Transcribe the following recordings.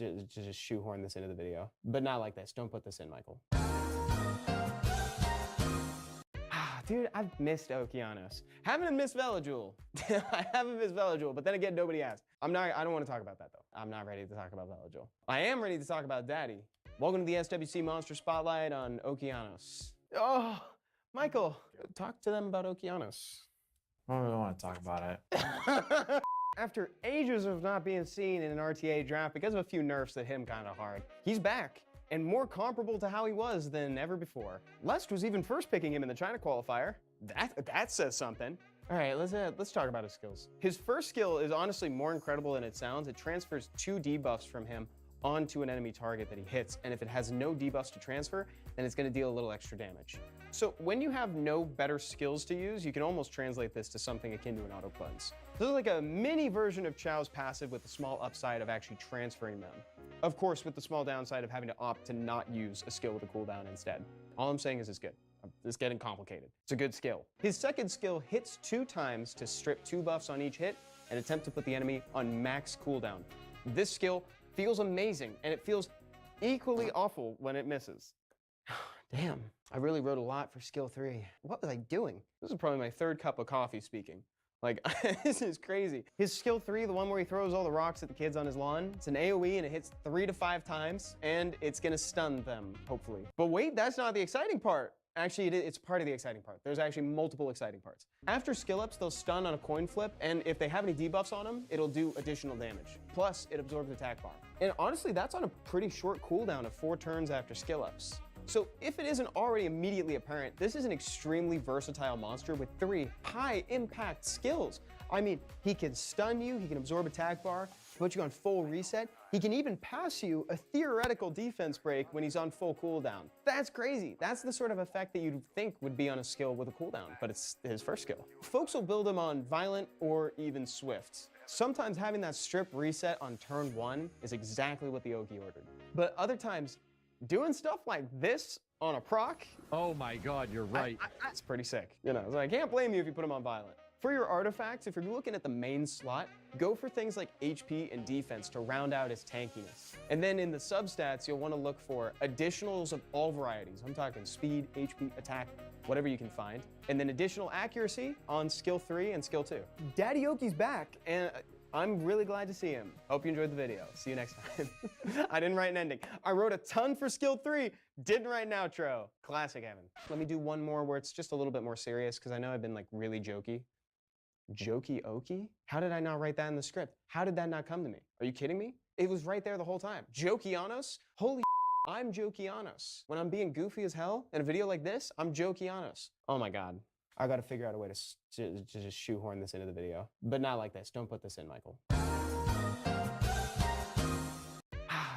to just shoehorn this into the video. But not like this. Don't put this in, Michael. Dude, I've missed Okeanos. Haven't missed Velajul. I haven't missed Velajul, but then again, nobody asked. I don't want to talk about that though. I'm not ready to talk about Velajul. I am ready to talk about Daddy. Welcome to the SWC Monster Spotlight on Okeanos. Oh, Michael, talk to them about Okeanos. I don't really want to talk about it. After ages of not being seen in an RTA draft because of a few nerfs that hit him kind of hard, he's back and more comparable to how he was than ever before. Lest was even first picking him in the China qualifier. That says something. All right, let's talk about his skills. His first skill is honestly more incredible than it sounds. It transfers 2 debuffs from him onto an enemy target that he hits, and if it has no debuffs to transfer, then it's going to deal a little extra damage. So when you have no better skills to use, you can almost translate this to something akin to an auto cleanse. This is like a mini version of Chao's passive with the small upside of actually transferring them. Of course, with the small downside of having to opt to not use a skill with a cooldown instead. All I'm saying is it's good. It's getting complicated. It's a good skill. His second skill hits 2 times to strip 2 buffs on each hit and attempt to put the enemy on max cooldown. This skill feels amazing, and it feels equally awful when it misses. Damn, I really wrote a lot for skill 3. What was I doing? This is probably my 3rd cup of coffee speaking. Like, this is crazy. His skill 3, the one where he throws all the rocks at the kids on his lawn, it's an AoE and it hits 3 to 5 times, and it's gonna stun them, hopefully. But wait, that's not the exciting part. Actually, it's part of the exciting part. There's actually multiple exciting parts. After skill ups, they'll stun on a coin flip, and if they have any debuffs on them, it'll do additional damage. Plus, it absorbs attack bar. And honestly, that's on a pretty short cooldown of 4 turns after skill ups. So if it isn't already immediately apparent, this is an extremely versatile monster with 3 high impact skills. I mean, he can stun you, he can absorb attack bar, put you on full reset. He can even pass you a theoretical defense break when he's on full cooldown. That's crazy. That's the sort of effect that you'd think would be on a skill with a cooldown, but it's his first skill. Folks will build him on Violent or even Swift. Sometimes having that strip reset on turn 1 is exactly what the Oki ordered. But other times, doing stuff like this on a proc, Oh my God, you're right. it's pretty sick. You know, so I can't blame you if you put him on Violent. For your artifacts, if you're looking at the main slot, go for things like HP and defense to round out his tankiness. And then in the substats, you'll want to look for additionals of all varieties. I'm talking speed, HP, attack, whatever you can find. And then additional accuracy on skill 3 and skill 2. Daddy Oki's back, and I'm really glad to see him. Hope you enjoyed the video. See you next time. I didn't write an ending. I wrote a ton for skill 3, didn't write an outro. Classic Evan. Let me do one more where it's just a little bit more serious, because I know I've been like really jokey. Jokey Oki? How did I not write that in the script? How did that not come to me? Are you kidding me? It was right there the whole time. Jokianos? Holy I'm Jokianos. When I'm being goofy as hell in a video like this, I'm Jokianos. Oh my God. I gotta figure out a way to just shoehorn this into the video. But not like this. Don't put this in, Michael.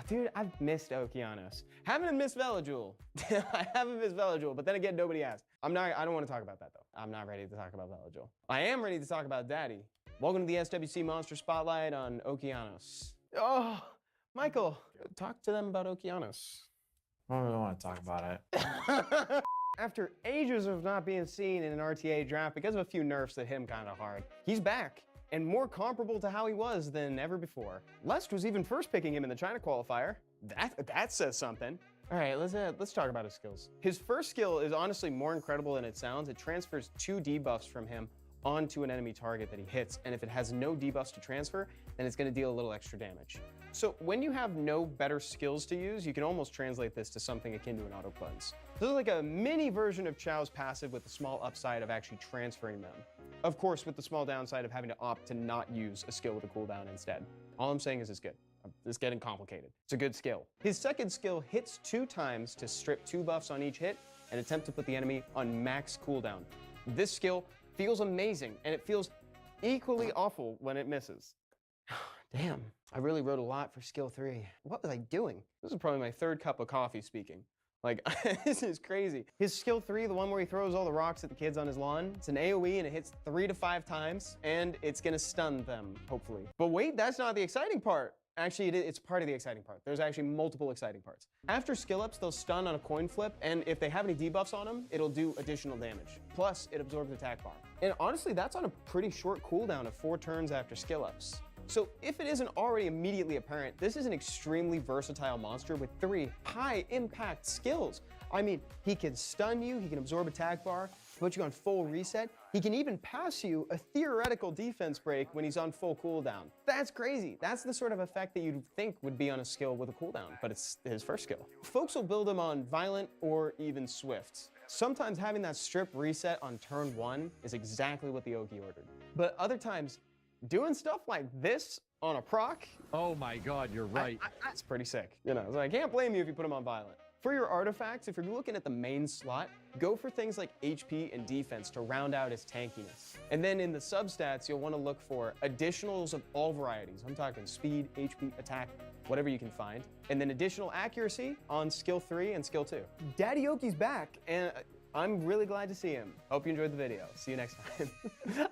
Dude, I've missed Okeanos. Haven't missed Velajul. I haven't missed Velajul, but then again, nobody asked. I don't want to talk about that though. I'm not ready to talk about Velajul. I am ready to talk about Daddy. Welcome to the SWC Monster Spotlight on Okeanos. Oh, Michael, talk to them about Okeanos. I don't really want to talk about it. After ages of not being seen in an RTA draft because of a few nerfs that hit him kind of hard, he's back and more comparable to how he was than ever before. Lest was even first picking him in the China qualifier. That says something. All right, let's talk about his skills. His first skill is honestly more incredible than it sounds. It transfers 2 debuffs from him onto an enemy target that he hits, and if it has no debuffs to transfer, then it's going to deal a little extra damage. So when you have no better skills to use, you can almost translate this to something akin to an auto cleanse. This is like a mini version of Chao's passive with the small upside of actually transferring them. Of course, with the small downside of having to opt to not use a skill with a cooldown instead. All I'm saying is it's good. It's getting complicated. It's a good skill. His second skill hits 2 times to strip 2 buffs on each hit and attempt to put the enemy on max cooldown. This skill feels amazing, and it feels equally awful when it misses. Damn, I really wrote a lot for skill 3. What was I doing? This is probably my 3rd cup of coffee speaking. Like, this is crazy. His skill 3, the one where he throws all the rocks at the kids on his lawn, it's an AoE and it hits 3 to 5 times, and it's gonna stun them, hopefully. But wait, that's not the exciting part. Actually, it's part of the exciting part. There's actually multiple exciting parts. After skill ups, they'll stun on a coin flip, and if they have any debuffs on them, it'll do additional damage. Plus, it absorbs attack bar. And honestly, that's on a pretty short cooldown of 4 turns after skill ups. So if it isn't already immediately apparent, this is an extremely versatile monster with 3 high impact skills. I mean, he can stun you, he can absorb attack bar, put you on full reset. He can even pass you a theoretical defense break when he's on full cooldown. That's crazy. That's the sort of effect that you'd think would be on a skill with a cooldown, but it's his first skill. Folks will build him on violent or even swift. Sometimes having that strip reset on turn 1 is exactly what the Oki ordered. But other times, doing stuff like this on a proc, Oh my God, you're right. it's pretty sick. You know, so I can't blame you if you put him on violent. For your artifacts, if you're looking at the main slot, go for things like HP and defense to round out his tankiness. And then in the substats, you'll want to look for additionals of all varieties. I'm talking speed, HP, attack, whatever you can find. And then additional accuracy on skill 3 and skill 2. Daddy Oki's back, and I'm really glad to see him. Hope you enjoyed the video. See you next time.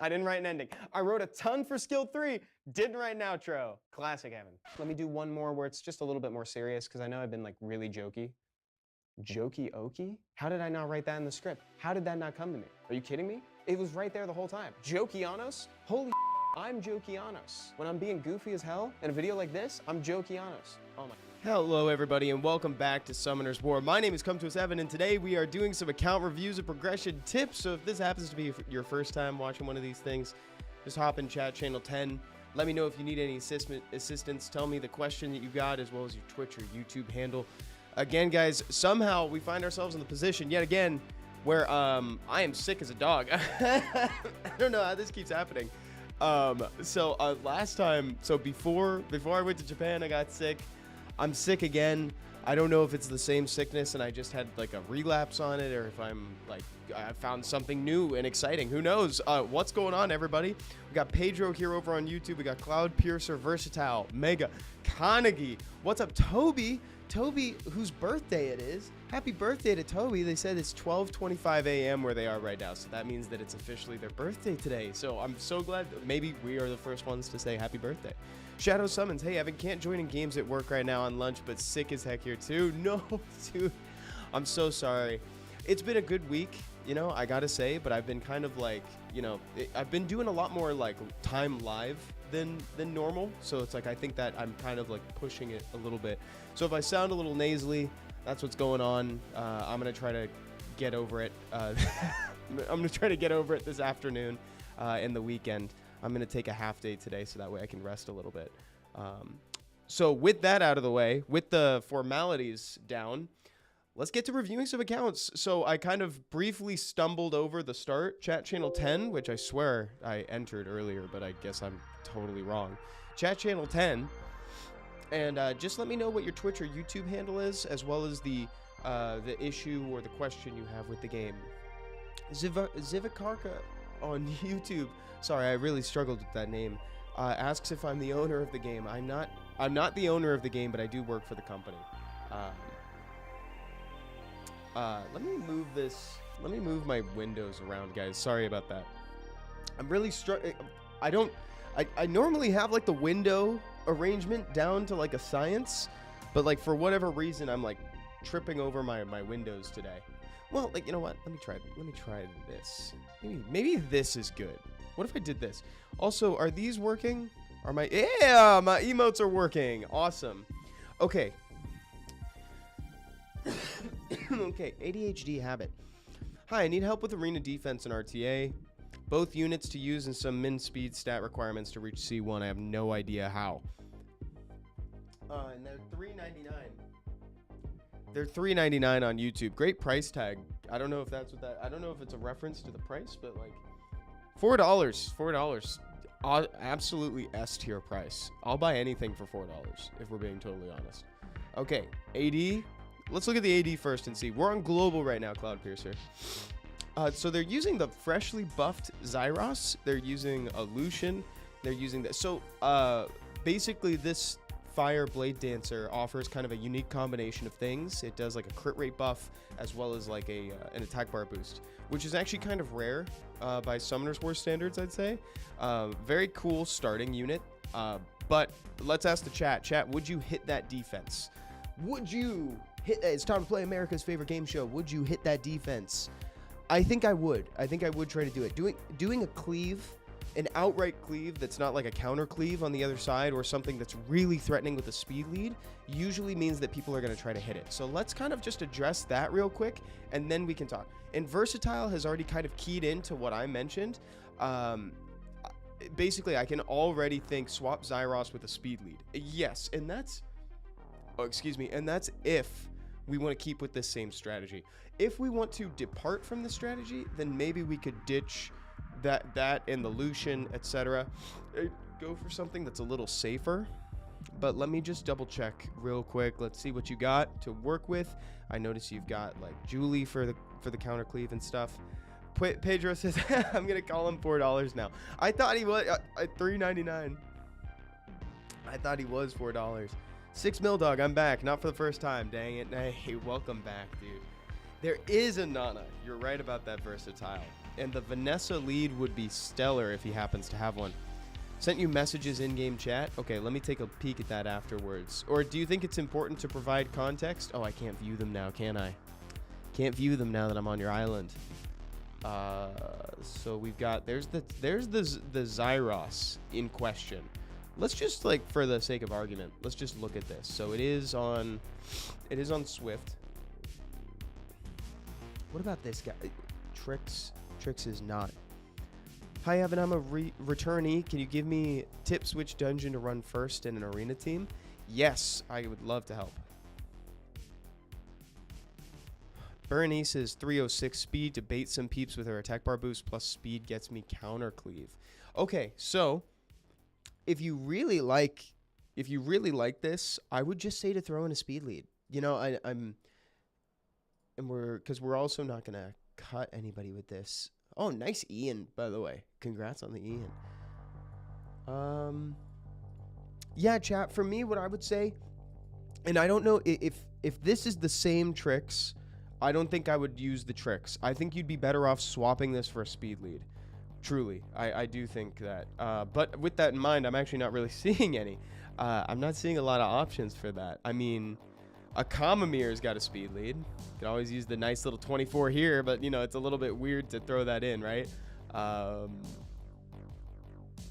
I didn't write an ending. I wrote a ton for skill 3, didn't write an outro. Classic Evan. Let me do one more where it's just a little bit more serious, because I know I've been like really jokey. Jokey Oki? How did I not write that in the script? How did that not come to me? Are you kidding me? It was right there the whole time. Jokianos? Holy I'm Jokianos. When I'm being goofy as hell in a video like this, I'm Jokianos. Oh my. Hello everybody and welcome back to Summoner's War. My name is Come To Us Evan and today we are doing some account reviews and progression tips. So if this happens to be your first time watching one of these things, just hop in chat channel 10. Let me know if you need any assistance. Tell me the question that you got as well as your Twitch or YouTube handle. Again, guys, somehow we find ourselves in the position yet again where I am sick as a dog. I don't know how this keeps happening. Last time, before I went to Japan, I got sick. I'm sick again. I don't know if it's the same sickness and I just had like a relapse on it, or if I'm like I found something new and exciting. Who knows? What's going on, everybody? We got Pedro here over on YouTube. We got Cloud Piercer, Versatile, Mega, Kanagi. What's up, Toby? Toby, whose birthday it is. Happy birthday to Toby. They said it's 12:25 a.m. where they are right now, so that means that it's officially their birthday today. So I'm so glad that maybe we are the first ones to say happy birthday. Shadow Summons, hey, Evan, can't join in games at work right now on lunch, but sick as heck here too. No, dude, I'm so sorry. It's been a good week, you know, I gotta say, but I've been kind of like, you know, I've been doing a lot more like time live than normal, so it's like I think that I'm kind of like pushing it a little bit. So if I sound a little nasally, that's what's going on. I'm gonna try to get over it. I'm gonna try to get over it this afternoon and the weekend. I'm gonna take a half day today so that way I can rest a little bit. So with that out of the way, with the formalities down, let's get to reviewing some accounts. So I kind of briefly stumbled over the start, Chat Channel 10, which I swear I entered earlier, but I guess I'm totally wrong. Chat Channel 10, and just let me know what your Twitch or YouTube handle is, as well as the issue or the question you have with the game. Zivakarka on YouTube, sorry, I really struggled with that name, asks if I'm the owner of the game. I'm not the owner of the game, but I do work for the company. Let me move this. Let me move my windows around, guys. Sorry about that. I'm really struggling. I normally have like the window arrangement down to like a science, but like for whatever reason, I'm like tripping over my windows today. Well, like, you know what? Let me try this. Maybe this is good. What if I did this? Also, are these working? My emotes are working. Awesome. Okay. Okay, ADHD habit. Hi, I need help with arena defense and RTA. Both units to use and some min speed stat requirements to reach C1. I have no idea how. And they're $3.99. They're $3.99 on YouTube. Great price tag. I don't know if that's what that. I don't know if it's a reference to the price, but like $4. $4. Absolutely S tier price. I'll buy anything for $4 if we're being totally honest. Okay, AD. Let's look at the AD first and see. We're on global right now, Cloud Piercer. So they're using the freshly buffed Zyros. They're using a Lucian. They're using that. So basically, this Fire Blade Dancer offers kind of a unique combination of things. It does like a crit rate buff as well as like an attack bar boost, which is actually kind of rare by Summoner's War standards, I'd say. Very cool starting unit. But let's ask the chat. Chat, would you hit that defense? Would you hit? It's time to play America's favorite game show. Would you hit that defense? I think I would. I think I would try to do it. Doing a cleave an outright cleave that's not like a counter cleave on the other side or something that's really threatening with a speed lead usually means that people are going to try to hit it. So let's kind of just address that real quick, and then we can talk. And Versatile has already kind of keyed into what I mentioned. Basically, I can already think swap Zyros with a speed lead. Yes, and that's... Oh, excuse me. And that's if we want to keep with this same strategy. If we want to depart from the strategy, then maybe we could ditch that and the Lucian, etc. Go for something that's a little safer. But let me just double check real quick. Let's see what you got to work with. I notice you've got like Julie for the counter cleave and stuff. Pedro says I'm gonna call him $4 now. I thought he was at $3.99. I thought he was $4. 6 mil dog, I'm back. Not for the first time. Dang it. Hey, welcome back, dude. There is a Nana. You're right about that Versatile. And the Vanessa lead would be stellar if he happens to have one. Sent you messages in-game chat. Okay, let me take a peek at that afterwards. Or do you think it's important to provide context? Oh, I can't view them now, can I? Can't view them now that I'm on your island. So we've got there's the Zyros in question. Let's just, like, for the sake of argument, let's just look at this. So it is on Swift. What about this guy? Trix is not. Hi Evan, I'm a returnee. Can you give me tips which dungeon to run first in an arena team? Yes, I would love to help. Berenice is 306 speed to bait some peeps with her attack bar boost plus speed gets me counter cleave. Okay, so if you really like this, I would just say to throw in a speed lead. You know, because we're also not gonna cut anybody with this. Oh, nice Ian, by the way. Congrats on the Ian. Yeah, chat, for me, what I would say, and I don't know if this is the same tricks, I don't think I would use the tricks. I think you'd be better off swapping this for a speed lead. Truly, I do think that. But with that in mind, I'm actually not really seeing any. I'm not seeing a lot of options for that. I mean, a Kamamir's got a speed lead. You can always use the nice little 24 here, but, you know, it's a little bit weird to throw that in, right?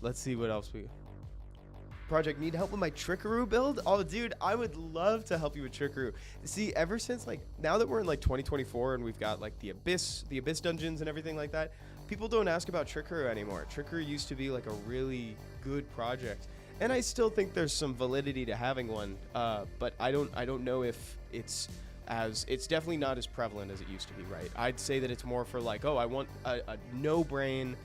Let's see what else we... Project, need help with my Trickaroo build? Oh, dude, I would love to help you with Trickaroo. See, ever since, like, now that we're in, like, 2024 and we've got, like, the Abyss dungeons and everything like that, people don't ask about Trickaroo anymore. Trickaroo used to be, like, a really good project. And I still think there's some validity to having one, but I don't know if it's definitely not as prevalent as it used to be, right? I'd say that it's more for like, oh, I want a no-brain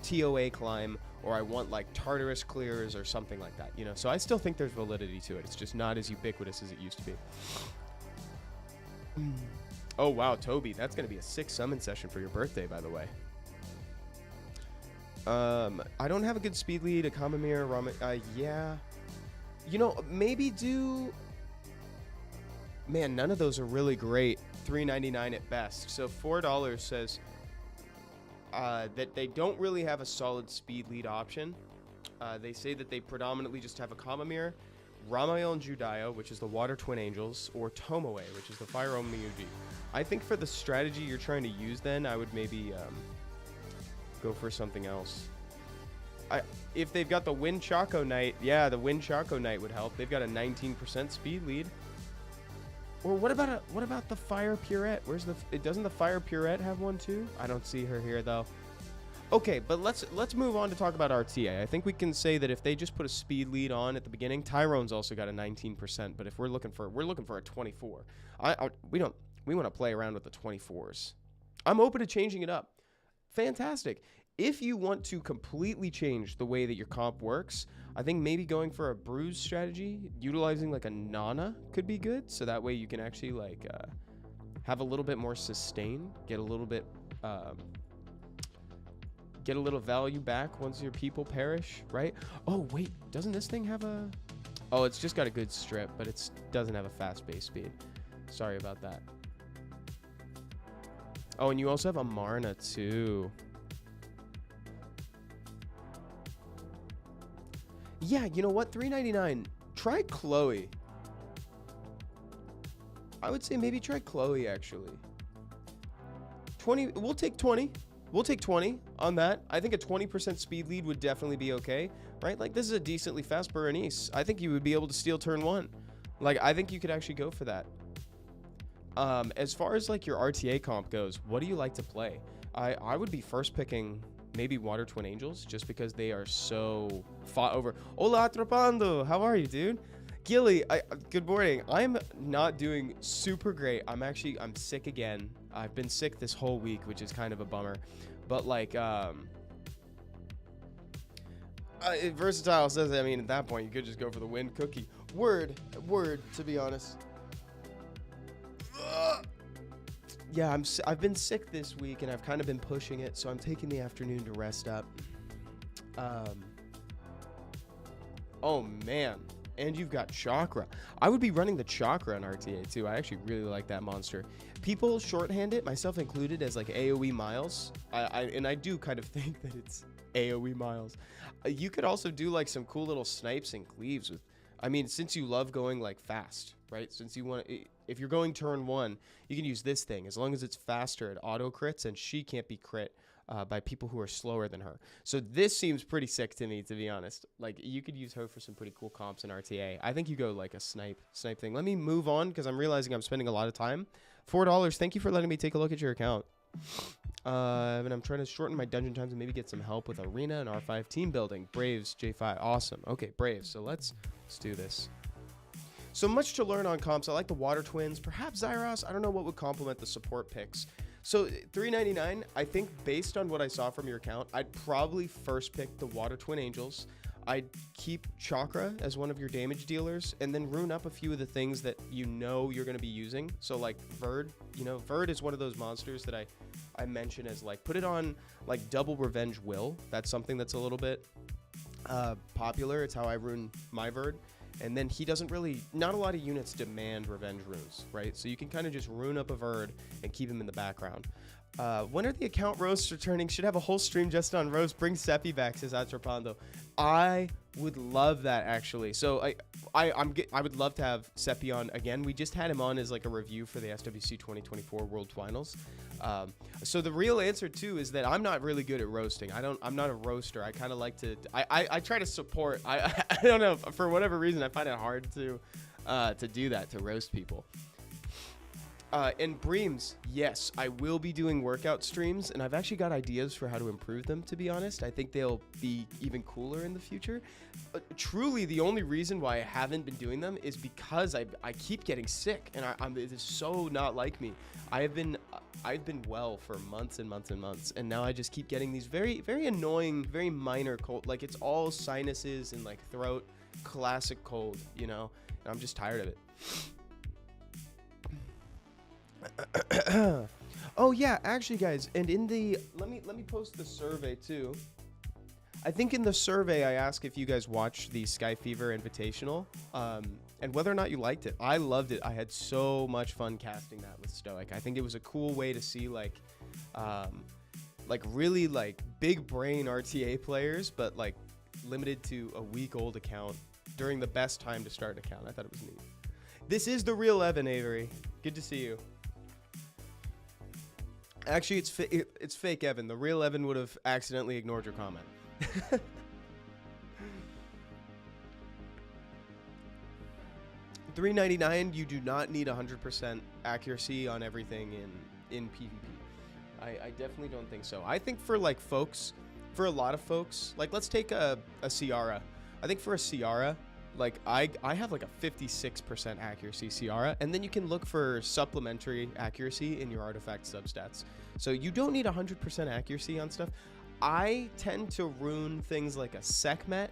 TOA climb, or I want like Tartarus clears or something like that, you know? So I still think there's validity to it. It's just not as ubiquitous as it used to be. Oh, wow, Toby, that's going to be a sick summon session for your birthday, by the way. I don't have a good speed lead, a Kamamir, yeah. You know, maybe do... Man, none of those are really great. $3.99 at best. So $4 says that they don't really have a solid speed lead option. They say that they predominantly just have a Kamamir, Ramael and Judaio, which is the Water Twin Angels, or Tomoe, which is the Fire Ohm Miyuji. I think for the strategy you're trying to use then, I would maybe... go for something else. If they've got the Wind Chaco Knight, yeah, the Wind Chaco Knight would help. They've got a 19% speed lead. Or what about the Fire Purette? Doesn't the Fire Purette have one too? I don't see her here though. Okay, but let's move on to talk about RTA. I think we can say that if they just put a speed lead on at the beginning, Tyrone's also got a 19%, but if we're looking for a 24. We want to play around with the 24s. I'm open to changing it up. Fantastic. If you want to completely change the way that your comp works, I think maybe going for a bruise strategy, utilizing like a Nana could be good. So that way you can actually like have a little bit more sustain, get a little value back once your people perish, right? Oh, wait, doesn't this thing have a... Oh, it's just got a good strip, but it doesn't have a fast base speed. Sorry about that. Oh, and you also have a Marna too. Yeah, you know what? $3.99. Try Chloe. I would say maybe try Chloe, actually. 20. We'll take 20. We'll take 20 on that. I think a 20% speed lead would definitely be okay, right? Like, this is a decently fast Berenice. I think you would be able to steal turn 1. Like, I think you could actually go for that. As far as, like, your RTA comp goes, what do you like to play? I would be first picking maybe Water Twin Angels, just because they are so fought over. Hola, Atropando. How are you, dude? Gilly, good morning. I'm not doing super great. I'm sick again. I've been sick this whole week, which is kind of a bummer. But like, Versatile says, I mean, at that point, you could just go for the win cookie. Word, to be honest. Yeah, I've been sick this week, and I've kind of been pushing it, so I'm taking the afternoon to rest up. Oh, man. And you've got Chakra. I would be running the Chakra on RTA too. I actually really like that monster. People shorthand it, myself included, as like AoE Miles. And I do kind of think that it's AoE Miles. You could also do like some cool little snipes and cleaves with, I mean, since you love going like fast, right? Since you want, if you're going turn 1, you can use this thing. As long as it's faster, it auto crits, and she can't be crit by people who are slower than her. So this seems pretty sick to me, to be honest. Like, you could use her for some pretty cool comps in RTA. I think you go like a snipe thing. Let me move on, because I'm realizing I'm spending a lot of time. $4. Thank you for letting me take a look at your account. And I'm trying to shorten my dungeon times and maybe get some help with Arena and R5 team building. Braves, J5. Awesome. Okay, Braves. So let's do this. So much to learn on comps. I like the Water Twins. Perhaps Zyros. I don't know what would complement the support picks. So $3.99, I think based on what I saw from your account, I'd probably first pick the Water Twin Angels. I'd keep Chakra as one of your damage dealers, and then rune up a few of the things that you know you're going to be using. So like Verd, you know, Verd is one of those monsters that I mention as like, put it on like double Revenge Will. That's something that's a little bit popular. It's how I rune my Verd. And then he doesn't really, not a lot of units demand revenge runes, right? So you can kind of just rune up a Verd and keep him in the background. When are the account roasts returning? Should have a whole stream just on roast. Bring Seppi back, says Atropando. I would love that, actually. So I would love to have Seppi on again. We just had him on as like a review for the SWC 2024 World Finals. So the real answer too is that I'm not really good at roasting. I'm not a roaster. I kind of like to, I try to support. I don't know, for whatever reason, I find it hard to do that, to roast people. And Breams, yes, I will be doing workout streams, and I've actually got ideas for how to improve them, to be honest. I think they'll be even cooler in the future. Truly, the only reason why I haven't been doing them is because I keep getting sick, and it is so not like me. I've been well for months and months and months, and now I just keep getting these very, very annoying, very minor cold. Like, it's all sinuses and like throat, classic cold, you know, and I'm just tired of it. Oh yeah, actually guys, and in the let me post the survey too. I think in the survey I asked if you guys watched the Sky Fever Invitational, and whether or not you liked it. I loved it. I had so much fun casting that with Stoic. I think it was a cool way to see like really like big brain RTA players, but like limited to a week-old account during the best time to start an account. I thought it was neat. This is the real Evan, Avery. Good to see you. Actually, it's fake Evan. The real Evan would have accidentally ignored your comment. $3.99. You do not need 100% accuracy on everything in PvP. I definitely don't think so. I think for a lot of folks, like let's take a Ciara. I think for a Ciara, like I have like a 56% accuracy Ciara, and then you can look for supplementary accuracy in your artifact substats. So you don't need 100% accuracy on stuff. I tend to rune things like a Sekhmet,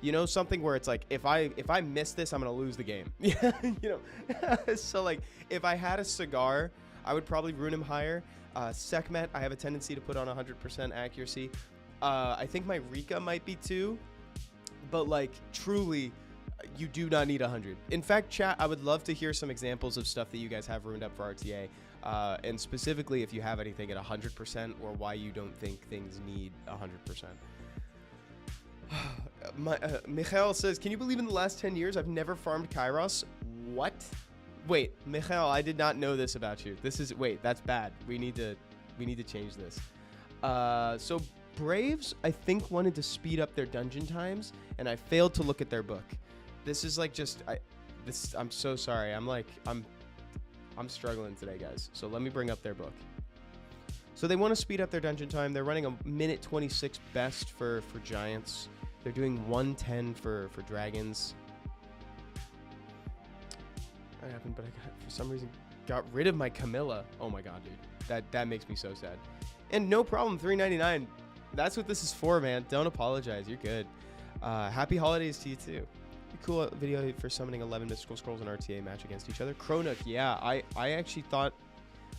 you know, something where it's like if I miss this, I'm gonna lose the game. Yeah, you know. So like if I had a Cigar, I would probably rune him higher. Sekhmet, I have a tendency to put on 100% accuracy. I think my Rika might be too, but like truly, you do not need 100. In fact, chat, I would love to hear some examples of stuff that you guys have ruined up for RTA. And specifically if you have anything at 100% or why you don't think things need 100%. Mikhail says, can you believe in the last 10 years I've never farmed Kairos? What? Wait, Mikhail, I did not know this about you. Wait, that's bad. We need to change this. So Braves, I think, wanted to speed up their dungeon times, and I failed to look at their book. This is like I'm so sorry. I'm struggling today, guys. So let me bring up their book. So they want to speed up their dungeon time. They're running a minute 26 best for Giants. They're doing 110 for Dragons. That happened, but for some reason got rid of my Camilla. Oh my god, dude. That makes me so sad. And no problem, $3.99. That's what this is for, man. Don't apologize. You're good. Happy holidays to you too. Cool video for summoning 11 mystical scrolls in RTA match against each other. Chronuk, yeah. I actually thought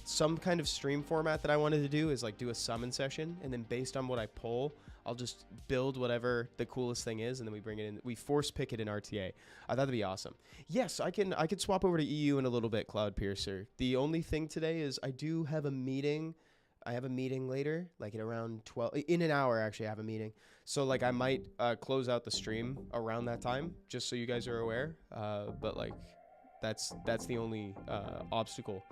some kind of stream format that I wanted to do is like do a summon session, and then based on what I pull, I'll just build whatever the coolest thing is, and then we bring it in. We force pick it in RTA. I thought that'd be awesome. Yes, I could swap over to EU in a little bit, Cloud Piercer. The only thing today is I do have a meeting. I have a meeting later, like at around 12. In an hour, actually, I have a meeting. So like I might close out the stream around that time, just so you guys are aware. But like that's the only obstacle.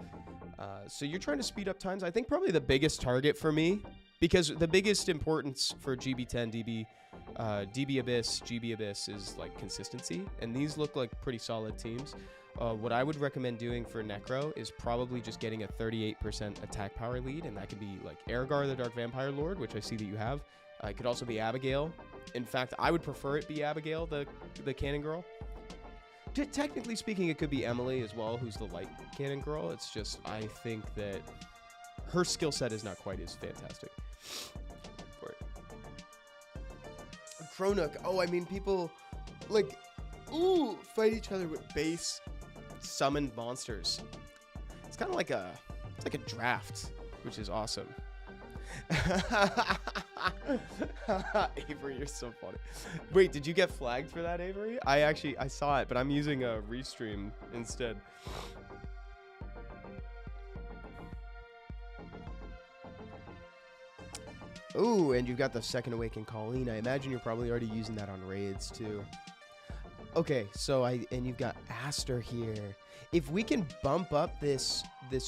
So you're trying to speed up times. I think probably the biggest target for me, because the biggest importance for GB10, DB Abyss, GB Abyss is like consistency, and these look like pretty solid teams. What I would recommend doing for Necro is probably just getting a 38% attack power lead, and that could be like Ergar, the Dark Vampire Lord, which I see that you have. It could also be Abigail. In fact, I would prefer it be Abigail, the Cannon Girl. Technically speaking, it could be Emily as well, who's the Light Cannon Girl. It's just, I think that her skill set is not quite as fantastic. Chronuk. Oh, I mean, people, like, fight each other with base summoned monsters. It's kind of like it's like a draft, which is awesome. Avery, you're so funny. Wait, did you get flagged for that, Avery? I saw it, but I'm using a restream instead. Ooh, and you've got the Second Awakened Colleen. I imagine you're probably already using that on raids too. Okay, so and you've got Aster here. If we can bump up this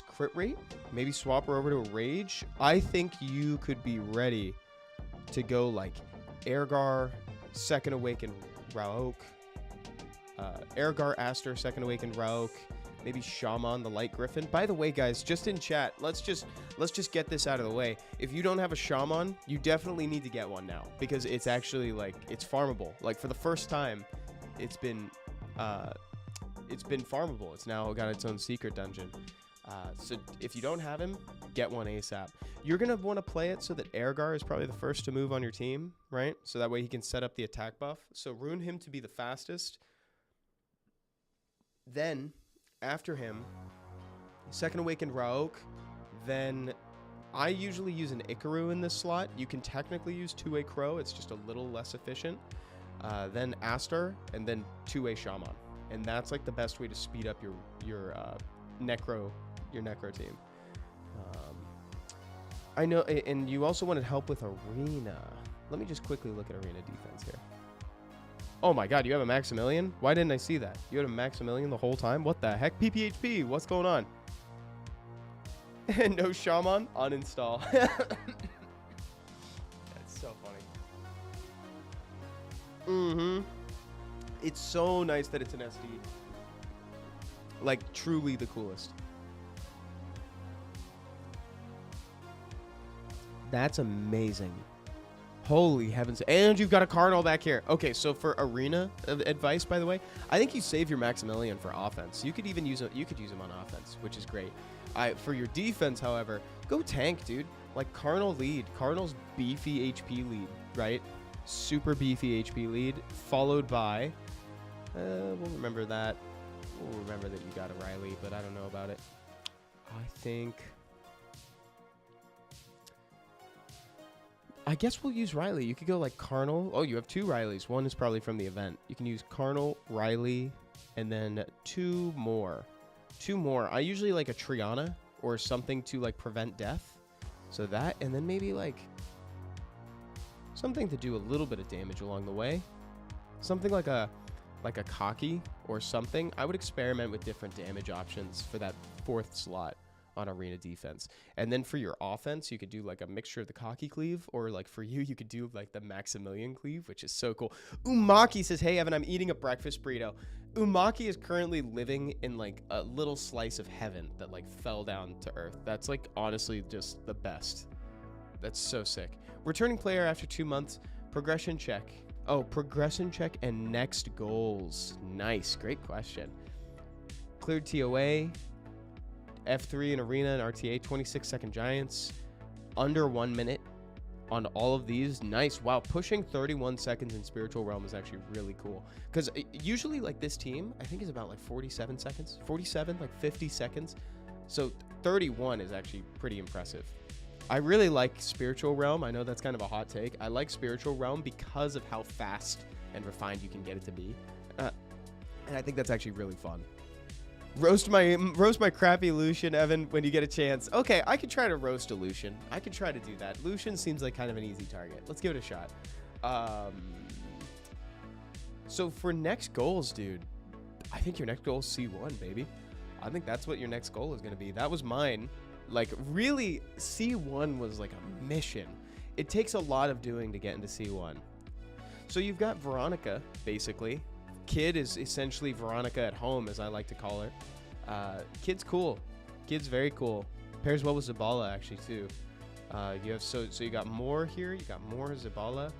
crit rate, maybe swap her over to a Rage, I think you could be ready to go like Ergar, Second Awakened Rauk, Ergar, Aster, Second Awakened Rauk, maybe Shaman, the Light Griffin. By the way, guys, just in chat, let's just get this out of the way. If you don't have a Shaman, you definitely need to get one now, because it's actually like it's farmable. Like for the first time, it's been farmable. It's now got its own secret dungeon. So if you don't have him, get one ASAP. You're going to want to play it so that Ergar is probably the first to move on your team, right? So that way he can set up the attack buff. So rune him to be the fastest. Then, after him, Second Awakened Rauk. Then I usually use an Ikaru in this slot. You can technically use 2-way Crow. It's just a little less efficient. Then Aster, and then 2-way Shaman. And that's like the best way to speed up your Necro team. I know, and you also wanted help with Arena. Let me just quickly look at Arena defense here. Oh my god, you have a Maximilian? Why didn't I see that? You had a Maximilian the whole time? What the heck? PPHP, what's going on? No Shaman? Uninstall. That's so funny. It's so nice that it's an SD. Like, truly the coolest. That's amazing. Holy heavens. And you've got a Cardinal back here. Okay, so for Arena advice, by the way, I think you save your Maximilian for offense. You could even use him on offense, which is great. For your defense, however, go tank, dude. Like Cardinal lead. Cardinal's beefy HP lead, right? Super beefy HP lead, followed by... we'll remember that. We'll remember that you got a Riley, but I don't know about it. I guess we'll use Riley. You could go like Carnal. Oh, you have 2 Rileys. One is probably from the event. You can use Carnal, Riley, and then 2 more. 2 more. I usually like a Triana or something to like prevent death. So that, and then maybe like something to do a little bit of damage along the way. Something like a Cocky or something. I would experiment with different damage options for that 4th slot. on arena defense. And then for your offense, you could do like a mixture of the cocky cleave, or like for you could do like the Maximilian cleave, which is so cool. Umaki says, hey, Evan, I'm eating a breakfast burrito. Umaki is currently living in like a little slice of heaven that like fell down to earth. That's like honestly just the best. That's so sick. Returning player after 2 months. Progression check. Oh, progression check and next goals. Nice. Great question. Cleared TOA. F3 in arena and RTA. 26-second giants. Under 1 minute on all of these. Nice. Wow. Pushing 31 seconds in spiritual realm is actually really cool. Because usually like this team, I think is about like 47 seconds. 47, like 50 seconds. So 31 is actually pretty impressive. I really like Spiritual Realm. I know that's kind of a hot take. I like Spiritual Realm because of how fast and refined you can get it to be. And I think that's actually really fun. Roast my crappy Lucian, Evan, when you get a chance. Okay, I could try to roast a Lucian. I could try to do that. Lucian seems like kind of an easy target. Let's give it a shot. So for next goals, dude, I think your next goal is C1, baby. I think that's what your next goal is going to be. That was mine. Like, really, C1 was like a mission. It takes a lot of doing to get into C1. So you've got Veronica, basically. Kid is essentially Veronica at home, as I like to call her. Kid's cool. Kid's very cool. Pairs well with Zabala, actually, too. You have so you got more here. You got more Zabala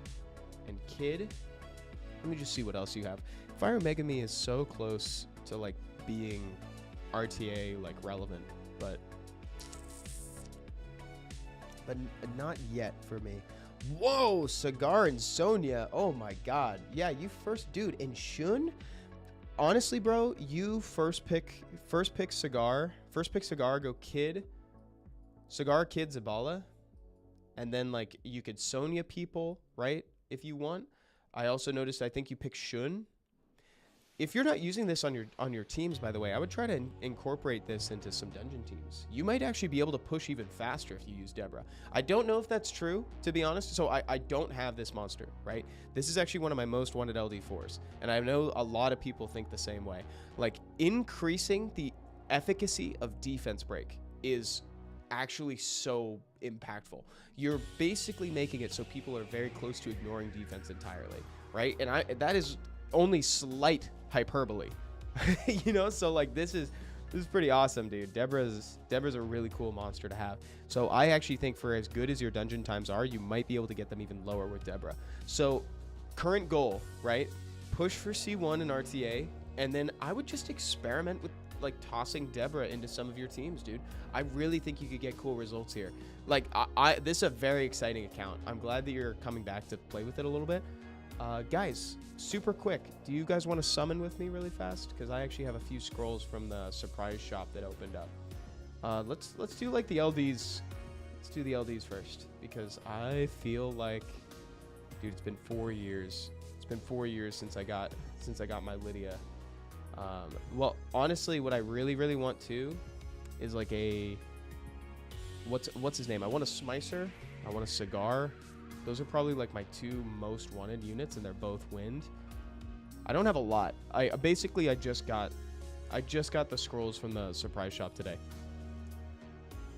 and Kid. Let me just see what else you have. Fire Megami is so close to, like, being RTA, like, relevant, but not yet for me. Whoa, Cigar and Sonya. Oh my god. Yeah, you first, dude. And Shun, honestly, bro, you first pick Cigar. First pick Cigar, go Kid. Cigar, Kid, Zabala. And then, like, you could Sonya people, right? If you want. I also noticed, I think you pick Shun. If you're not using this on your teams, by the way, I would try to incorporate this into some dungeon teams. You might actually be able to push even faster if you use Deborah. I don't know if that's true, to be honest. So I don't have this monster, right? This is actually one of my most wanted LD4s. And I know a lot of people think the same way. Like, increasing the efficacy of defense break is actually so impactful. You're basically making it so people are very close to ignoring defense entirely, right? And that is only slight hyperbole. You know, so like this is pretty awesome, dude. Deborah's a really cool monster to have. So I actually think for as good as your dungeon times are, you might be able to get them even lower with Deborah. So current goal, right? Push for C1 and RTA, and then I would just experiment with like tossing Deborah into some of your teams, dude. I really think you could get cool results here. Like this is a very exciting account. I'm glad that you're coming back to play with it a little bit. Guys, super quick, do you guys want to summon with me really fast? Because I actually have a few scrolls from the surprise shop that opened up. Let's do like the LDs. Let's do the LDs first, because I feel like, dude, it's been 4 years. It's been 4 years since I got my Lydia. Well, honestly, what I really want to is like a what's his name? I want a Smicer. I want a Cigar. Those are probably like my two most wanted units, and they're both wind. I don't have a lot. I just got the scrolls from the surprise shop today.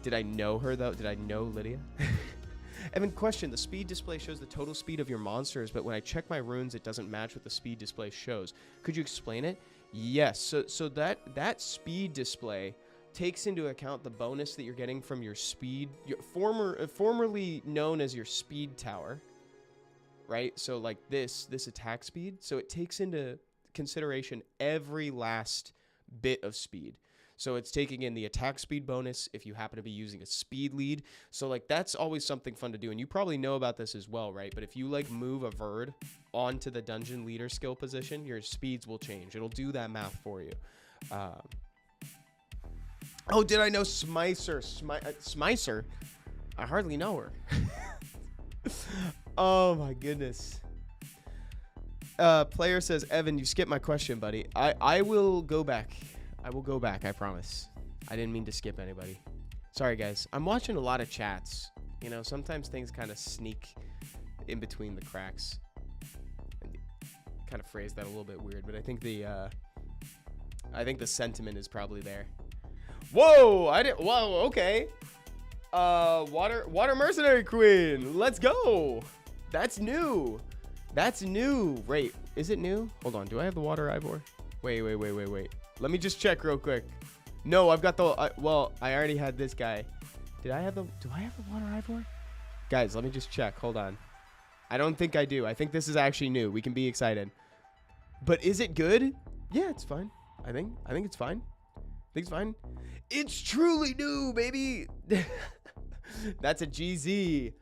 Did I know her though? Did I know Lydia? Evan, question: the speed display shows the total speed of your monsters, but when I check my runes, it doesn't match what the speed display shows. Could you explain it? Yes. So that speed display takes into account the bonus that you're getting from your speed, your formerly known as your speed tower, right? So like this attack speed. So it takes into consideration every last bit of speed. So it's taking in the attack speed bonus if you happen to be using a speed lead. So like that's always something fun to do. And you probably know about this as well, right? But if you like move a Verd onto the dungeon leader skill position, your speeds will change. It'll do that math for you. Oh, did I know Smicer? Smicer? I hardly know her. Oh my goodness. Player says, Evan, you skipped my question, buddy. I will go back. I will go back, I promise. I didn't mean to skip anybody. Sorry, guys. I'm watching a lot of chats. You know, sometimes things kind of sneak in between the cracks. Kind of phrased that a little bit weird, but I think the sentiment is probably there. Whoa, whoa, okay. Water Mercenary Queen. Let's go. That's new. That's new. Wait, is it new? Hold on, do I have the Water Ivor? Wait. Let me just check real quick. No, I've got the, well, I already had this guy. Do I have the Water Ivor? Guys, let me just check. Hold on. I don't think I do. I think this is actually new. We can be excited. But is it good? Yeah, it's fine. I think it's fine. I think it's fine. It's truly new, baby. That's a GZ.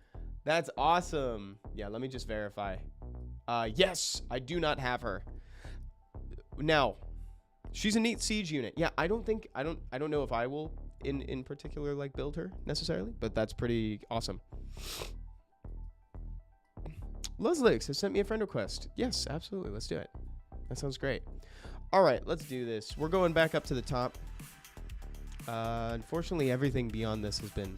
That's awesome. Yeah, let me just verify. Yes, I do not have her. Now, she's a neat siege unit. Yeah, I don't know if I will in particular like build her necessarily, but that's pretty awesome. Leslix has sent me a friend request. Yes, absolutely. Let's do it. That sounds great. All right, let's do this. We're going back up to the top. Unfortunately, everything beyond this has been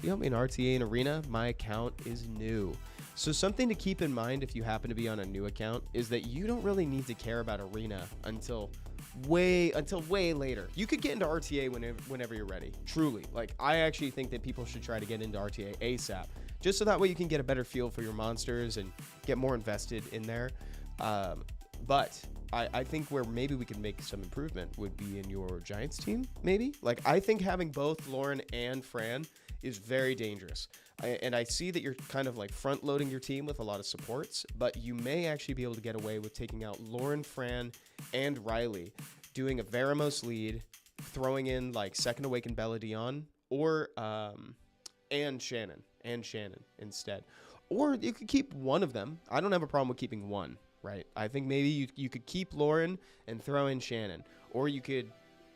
in RTA and Arena. My account is new. So something to keep in mind if you happen to be on a new account is that you don't really need to care about Arena until way later. You could get into RTA whenever you're ready. Truly. Like, I actually think that people should try to get into RTA ASAP. Just so that way you can get a better feel for your monsters and get more invested in there. But I think where maybe we can make some improvement would be in your Giants team, maybe. Like, I think having both Lauren and Fran is very dangerous. And I see that you're kind of like front loading your team with a lot of supports, but you may actually be able to get away with taking out Lauren, Fran, and Riley, doing a Veramos lead, throwing in like Second Awakened Bella Dion, or and Shannon instead. Or you could keep one of them. I don't have a problem with keeping one, right? I think maybe you could keep Lauren and throw in Shannon, or you could,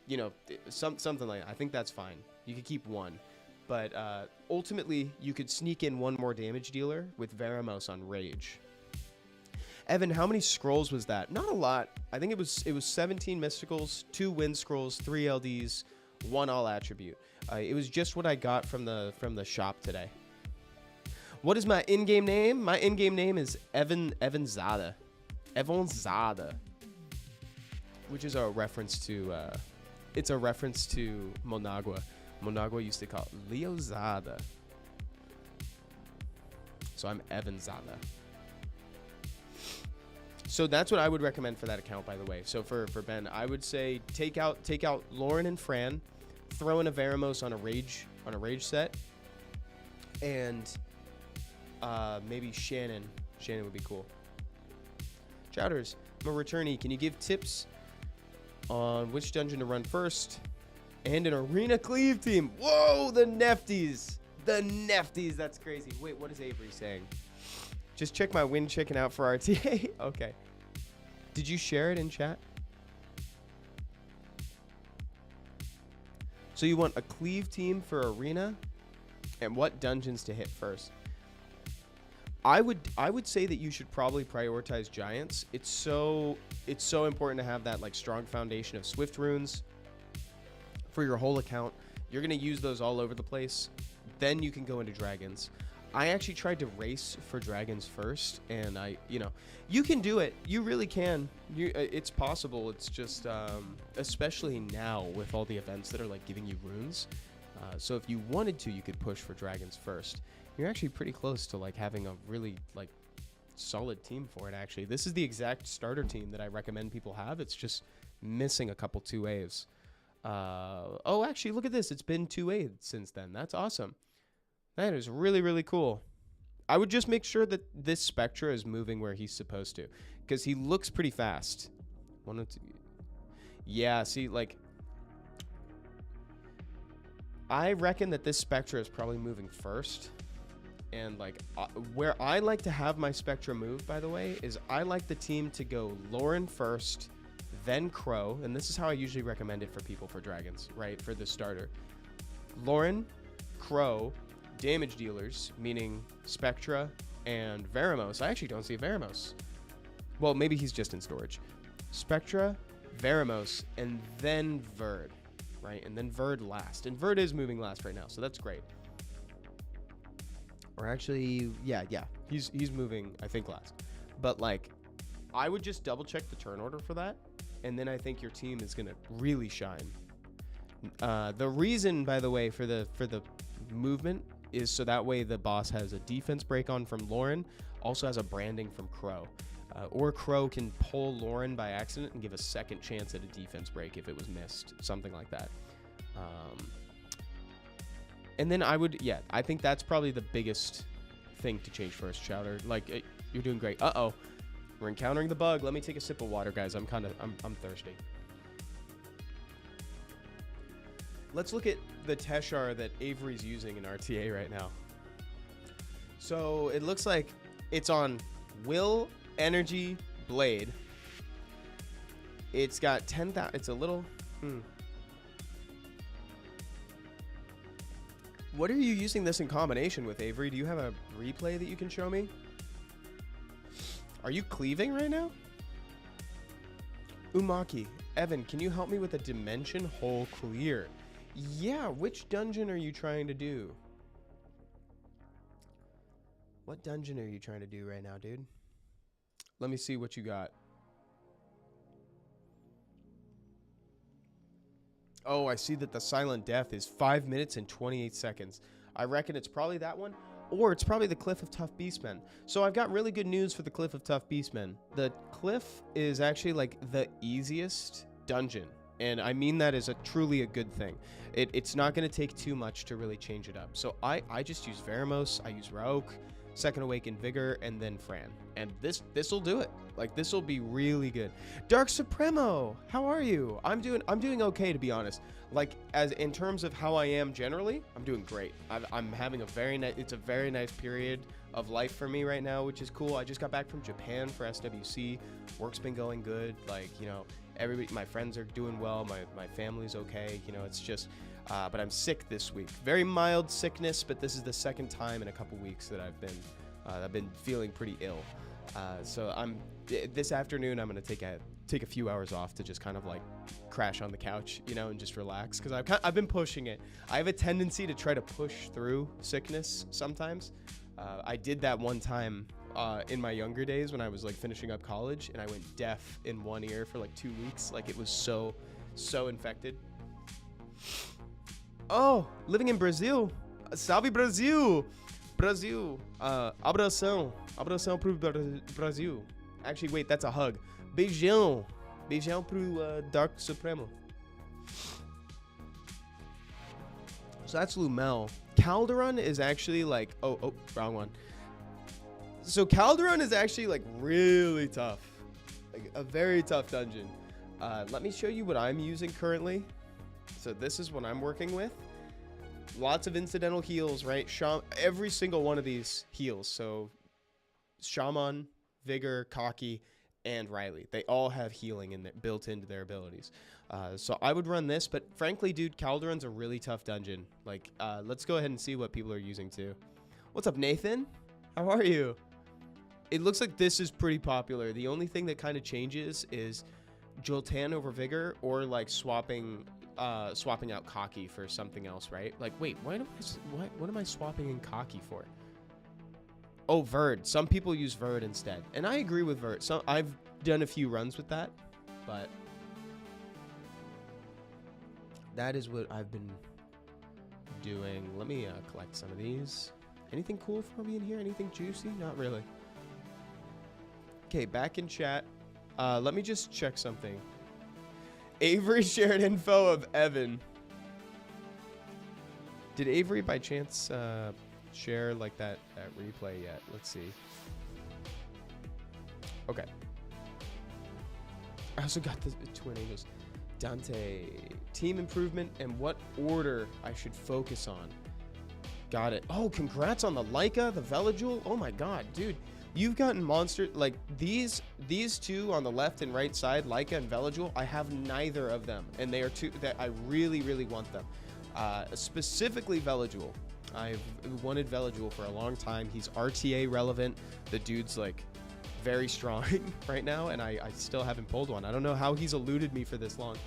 you know, something like that. I think that's fine. You could keep one. But ultimately, you could sneak in one more damage dealer with Veramos on Rage. Evan, how many scrolls was that? Not a lot. I think it was 17 mysticals, 2 wind scrolls, 3 LDs, 1 all attribute. It was just what I got from the shop today. What is my in-game name? My in-game name is Evanzada, which is a reference to Monagua. Monagua used to call it Leozada. So I'm Evanzada. So that's what I would recommend for that account, by the way. So for Ben, I would say take out Lauren and Fran, throw in a Veramos on a rage set, and maybe Shannon. Shannon would be cool. Chowders, I'm a returnee. Can you give tips on which dungeon to run first? And an arena cleave team. Whoa, the Nefties. The Nefties. That's crazy. Wait, what is Avery saying? Just check my win chicken out for RTA. Okay. Did you share it in chat? So you want a cleave team for arena? And what dungeons to hit first? I would say that you should probably prioritize Giants. It's so important to have that like strong foundation of Swift runes for your whole account. You're going to use those all over the place. Then you can go into Dragons. I actually tried to race for Dragons first, and you can do it. You really can. It's possible. It's just, especially now with all the events that are like giving you runes. So if you wanted to, you could push for Dragons first. You're actually pretty close to like having a really like solid team for it. Actually, this is the exact starter team that I recommend people have. It's just missing a couple 2As. Oh, actually, look at this. It's been 2A since then. That's awesome. That is really, really cool. I would just make sure that this Spectra is moving where he's supposed to, because he looks pretty fast. 102. Yeah, see, like, I reckon that this Spectra is probably moving first. And, like, where I like to have my Spectra move, by the way, is I like the team to go Lauren first, then Crow, and this is how I usually recommend it for people for Dragons, right, for the starter. Lauren, Crow, damage dealers, meaning Spectra and Veramos. I actually don't see Veramos. Well, maybe he's just in storage. Spectra, Veramos, and then Verd, right, and then Verd last. And Verd is moving last right now, so that's great. Or actually, yeah, he's moving, I think, last. But, like, I would just double check the turn order for that. And then I think your team is going to really shine. The reason, by the way, for the movement is so that way the boss has a defense break on from Lauren, also has a branding from Crow. Or Crow can pull Lauren by accident and give a second chance at a defense break if it was missed, something like that. And then I think that's probably the biggest thing to change first, Chowder. Like, you're doing great. Uh-oh. We're encountering the bug. Let me take a sip of water, guys. I'm thirsty. Let's look at the Teshar that Avery's using in RTA right now. So it looks like it's on Will Energy Blade. It's got 10,000. It's a little. What are you using this in combination with, Avery? Do you have a replay that you can show me? Are you cleaving right now? Umaki, Evan, can you help me with a dimension hole clear? Yeah, which dungeon are you trying to do? What dungeon are you trying to do right now, dude? Let me see what you got. Oh, I see that the silent death is 5 minutes and 28 seconds. I reckon it's probably that one, or it's probably the Cliff of Tough Beastmen. So I've got really good news for the Cliff of Tough Beastmen. The Cliff is actually like the easiest dungeon, and I mean that as truly a good thing. It's not going to take too much to really change it up. So I just use Veramos, I use Rauk, Second Awakened Vigor, and then Fran. And this will do it. Like, this will be really good. Dark Supremo, how are you? I'm doing okay, to be honest. Like, as in terms of how I am generally, I'm doing great. I'm having it's a very nice period of life for me right now, which is cool. I just got back from Japan for SWC. Work's been going good. Like, you know, everybody, my friends are doing well. My family's okay. You know, it's just, but I'm sick this week. Very mild sickness, but this is the second time in a couple weeks that I've been feeling pretty ill. So this afternoon I'm gonna take a few hours off to just kind of like crash on the couch, you know, and just relax, because I've been pushing it. I have a tendency to try to push through sickness sometimes. I did that one time in my younger days when I was like finishing up college, and I went deaf in one ear for like 2 weeks. Like, it was so infected. Oh, living in Brazil. Salve Brasil. Brasil. Abração. Abração pro Brasil. Actually, wait, that's a hug. Beijão. Beijão pro Dark Supremo. So that's Lumel. Calderon is actually like, oh, wrong one. So Calderon is actually like really tough. Like a very tough dungeon. Let me show you what I'm using currently. So this is what I'm working with. Lots of incidental heals, right? Every single one of these heals. So Shaman, Vigor, Cocky, and Riley. They all have healing built into their abilities. So I would run this, but frankly, dude, Calderon's a really tough dungeon. Like, let's go ahead and see what people are using too. What's up, Nathan? How are you? It looks like this is pretty popular. The only thing that kind of changes is Joltan over Vigor, or like swapping out Cocky for something else, right? Like, wait, what am I swapping in Cocky for? Oh, Verd. Some people use Verd instead, and I agree with Verd. So I've done a few runs with that, but that is what I've been doing. Let me collect some of these. Anything cool for me in here? Anything juicy? Not really. Okay, back in chat. Let me just check something. Avery shared info of Evan. Did Avery by chance share like that replay yet? Let's see. Okay. I also got the Twin Angels. Dante, team improvement and what order I should focus on. Got it. Oh, congrats on the Leica, the Velojoule. Oh my god, dude. You've gotten monster, like these two on the left and right side, Leica and Velojoule. I have neither of them, and they are two that I really, really want them. Specifically Velojoule. I've wanted Velojoule for a long time. He's RTA relevant. The dude's like very strong right now, and I still haven't pulled one. I don't know how he's eluded me for this long.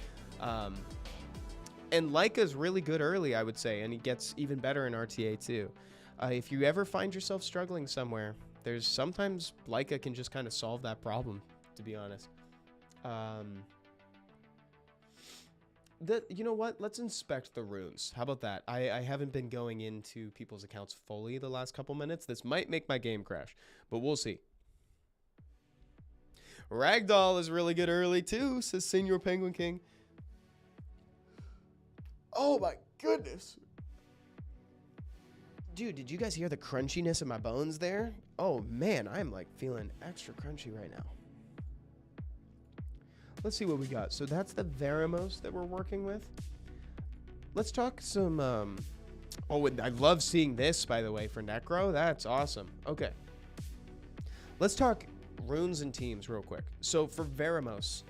And Leica's really good early, I would say, and he gets even better in RTA too. If you ever find yourself struggling somewhere, there's sometimes Leica can just kind of solve that problem, to be honest. You know what? Let's inspect the runes. How about that? I haven't been going into people's accounts fully the last couple minutes. This might make my game crash, but we'll see. Ragdoll is really good early too, says Senior Penguin King. Oh my goodness. Dude, did you guys hear the crunchiness of my bones there? Oh man, I'm like feeling extra crunchy right now. Let's see what we got. So that's the Veramos that we're working with. Let's talk some, oh, and I love seeing this, by the way, for Necro. That's awesome. Okay. Let's talk runes and teams real quick. So for Veramos,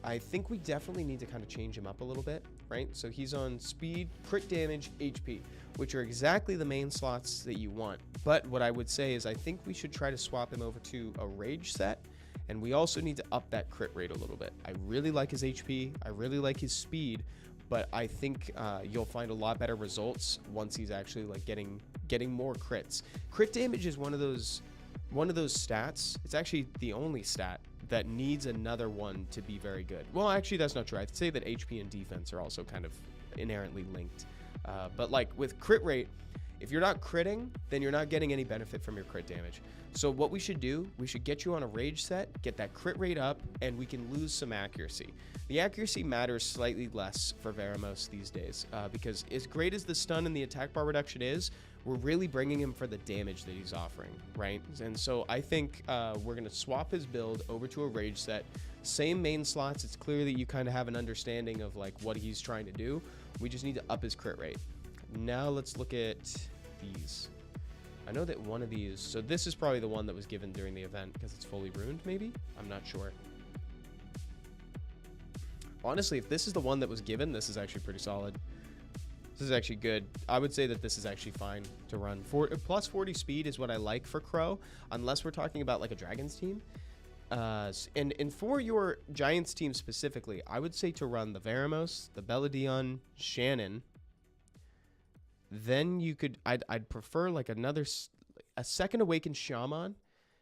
I think we definitely need to kind of change him up a little bit, right? So he's on speed, crit damage, HP, which are exactly the main slots that you want. But what I would say is I think we should try to swap him over to a rage set. And we also need to up that crit rate a little bit. I really like his HP. I really like his speed. But I think you'll find a lot better results once he's actually like getting more crits. Crit damage is one of those stats. It's actually the only stat that needs another one to be very good. Well, actually, that's not true. I'd say that HP and defense are also kind of inherently linked. But like with crit rate, if you're not critting, then you're not getting any benefit from your crit damage. So what we should do, we should get you on a rage set, get that crit rate up, and we can lose some accuracy. The accuracy matters slightly less for Veramos these days, because as great as the stun and the attack bar reduction is, we're really bringing him for the damage that he's offering, right? And so I think we're going to swap his build over to a rage set. Same main slots. It's clear that you kind of have an understanding of like what he's trying to do. We just need to up his crit rate. Now let's look at these. I know that one of these, so this is probably the one that was given during the event because it's fully ruined, maybe? I'm not sure. Honestly, if this is the one that was given, this is actually pretty solid. This is actually good. I would say that this is actually fine to run. Plus 40 speed is what I like for Crow, unless we're talking about like a Dragons team. And for your Giants team specifically, I would say to run the Veramos, the Belladon, Shannon. Then you could, I'd prefer like a second Awakened Shaman.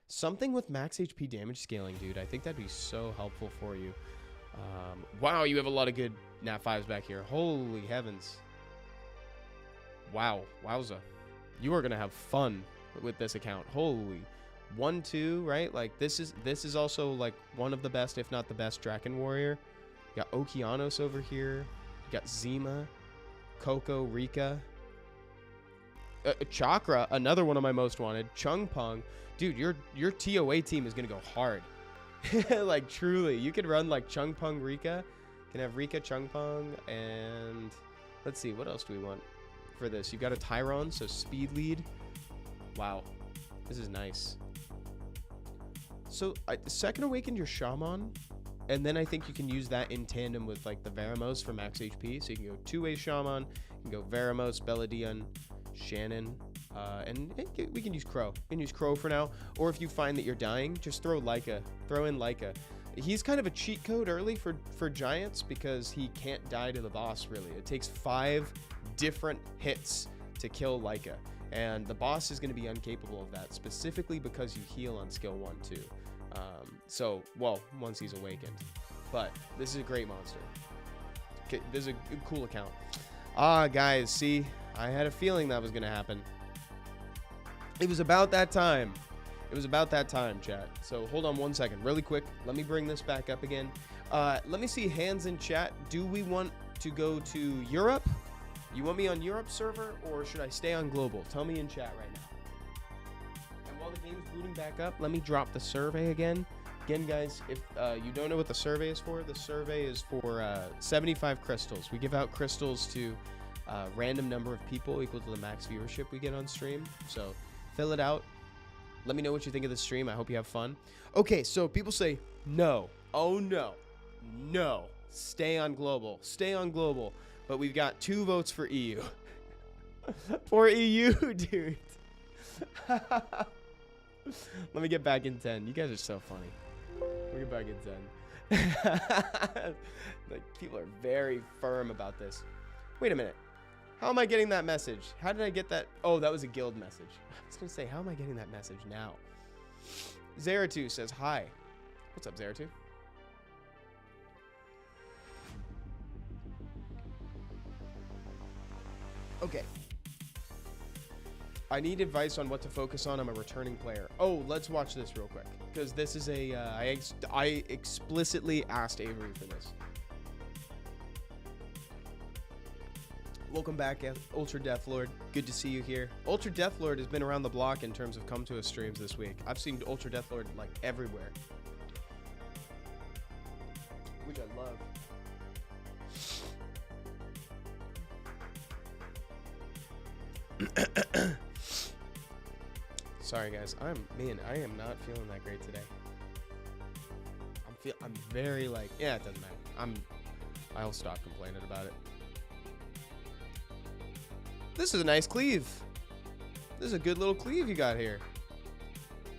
Something with max HP damage scaling, dude. I think that'd be so helpful for you. Wow, you have a lot of good Nat 5s back here. Holy heavens. Wow, wowza. You are going to have fun with this account. Holy. 1-2, right? Like this is also like one of the best, if not the best, Draken Warrior. You got Okeanos over here. You got Zima, Coco, Rika. Chakra, another one of my most wanted. Chung Pung. Dude, your TOA team is going to go hard. Like, truly. You could run, like, Chung Pung Rika. You can have Rika, Chung Pung, and... Let's see, what else do we want for this? You've got a Tyron, so speed lead. Wow. This is nice. So, second Awaken your Shaman, and then I think you can use that in tandem with, like, the Veramos for max HP. So you can go two-way Shaman, you can go Veramos, Belladon, Shannon, and we can use Crow. We can use Crow for now. Or if you find that you're dying, just throw Leica. Throw in Leica. He's kind of a cheat code early for Giants because he can't die to the boss, really. It takes 5 different hits to kill Leica. And the boss is going to be incapable of that, specifically because you heal on skill 1, too. So, well, once he's awakened. But this is a great monster. Okay, this is a cool account. Guys, see... I had a feeling that was going to happen. It was about that time. It was about that time, chat. So hold on one second. Really quick. Let me bring this back up again. Let me see hands in chat. Do we want to go to Europe? You want me on Europe server or should I stay on global? Tell me in chat right now. And while the game's booting back up, let me drop the survey again. Again, guys, if you don't know what the survey is for, the survey is for 75 crystals. We give out crystals to... random number of people equal to the max viewership we get on stream. So fill it out. Let me know what you think of the stream. I hope you have fun. Okay, so people say no. Oh no. No. Stay on global. Stay on global. But we've got 2 votes for EU. For EU, dude. Let me get back in 10. You guys are so funny. We'll get back in 10. Like, people are very firm about this. Wait a minute. How am I getting that message? How did I get that? Oh, that was a guild message. I was going to say, how am I getting that message now? Zeratu says, hi. What's up, Zeratu? Okay. I need advice on what to focus on. I'm a returning player. Oh, let's watch this real quick. Because this is a, I explicitly asked Avery for this. Welcome back, Ultra Deathlord. Good to see you here. Ultra Deathlord has been around the block in terms of come to us streams this week. I've seen Ultra Deathlord like everywhere. Which I love. Sorry guys, I am not feeling that great today. I'm very like, yeah, it doesn't matter. I'll stop complaining about it. This is a nice cleave. This is a good little cleave you got here.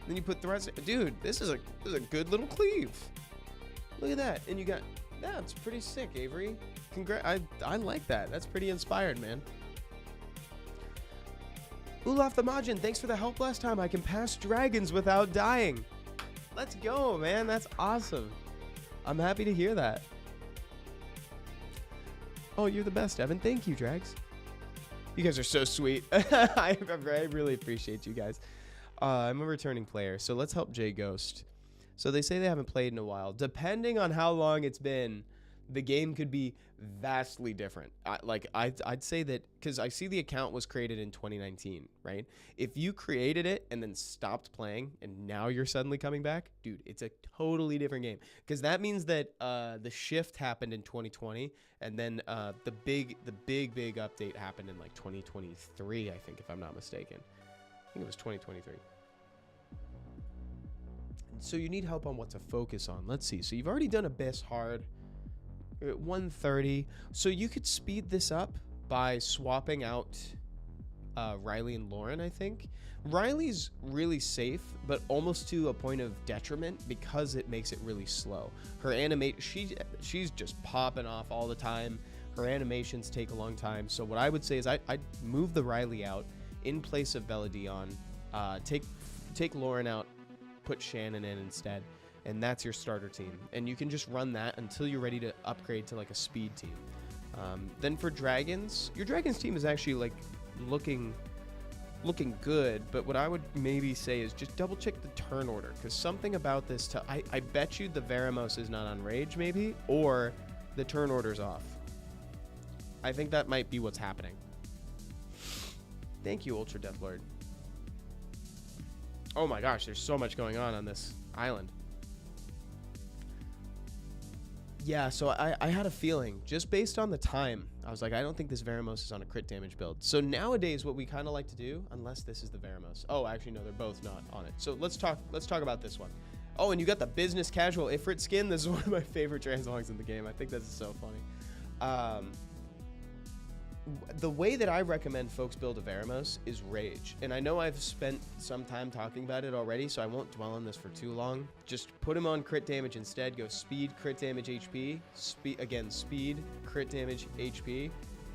Then you put the rest, dude, this is a good little cleave. Look at that. And you got, that's pretty sick, Avery. I like that. That's pretty inspired, man. Olaf the Majin, thanks for the help last time. I can pass dragons without dying. Let's go, man. That's awesome. I'm happy to hear that. Oh, you're the best, Evan. Thank you, Drags. You guys are so sweet. I really appreciate you guys. I'm a returning player, so let's help Jay Ghost. So they say they haven't played in a while. Depending on how long it's been, the game could be vastly different. I'd say that because I see the account was created in 2019, right? If you created it and then stopped playing and now you're suddenly coming back, dude, it's a totally different game. Because that means that the shift happened in 2020, and then the big update happened in like 2023, I think, if I'm not mistaken. I think it was 2023. So you need help on what to focus on. Let's see. So you've already done Abyss hard. You're at 130. So you could speed this up by swapping out Riley and Lauren, I think. Riley's really safe, but almost to a point of detriment because it makes it really slow. Her she's just popping off all the time. Her animations take a long time. So what I would say is I'd move the Riley out in place of Veladion. Take Lauren out, put Shannon in instead. And that's your starter team. And you can just run that until you're ready to upgrade to like a speed team. Then for dragons, your dragons team is actually like looking good. But what I would maybe say is just double check the turn order, because something about this, I bet you the Veramos is not on rage maybe, or the turn order's off. I think that might be what's happening. Thank you, Ultra Deathlord. Oh my gosh, there's so much going on this island. Yeah, so I had a feeling, just based on the time, I was like, I don't think this Veramos is on a crit damage build. So nowadays, what we kind of like to do, unless this is the Veramos. Oh, actually, no, they're both not on it. So let's talk about this one. Oh, and you got the business casual Ifrit skin. This is one of my favorite translongs in the game. I think this is so funny. The way that I recommend folks build a Veramos is Rage. And I know I've spent some time talking about it already, so I won't dwell on this for too long. Just put him on crit damage instead. Go speed, crit damage, HP. Speed, crit damage, HP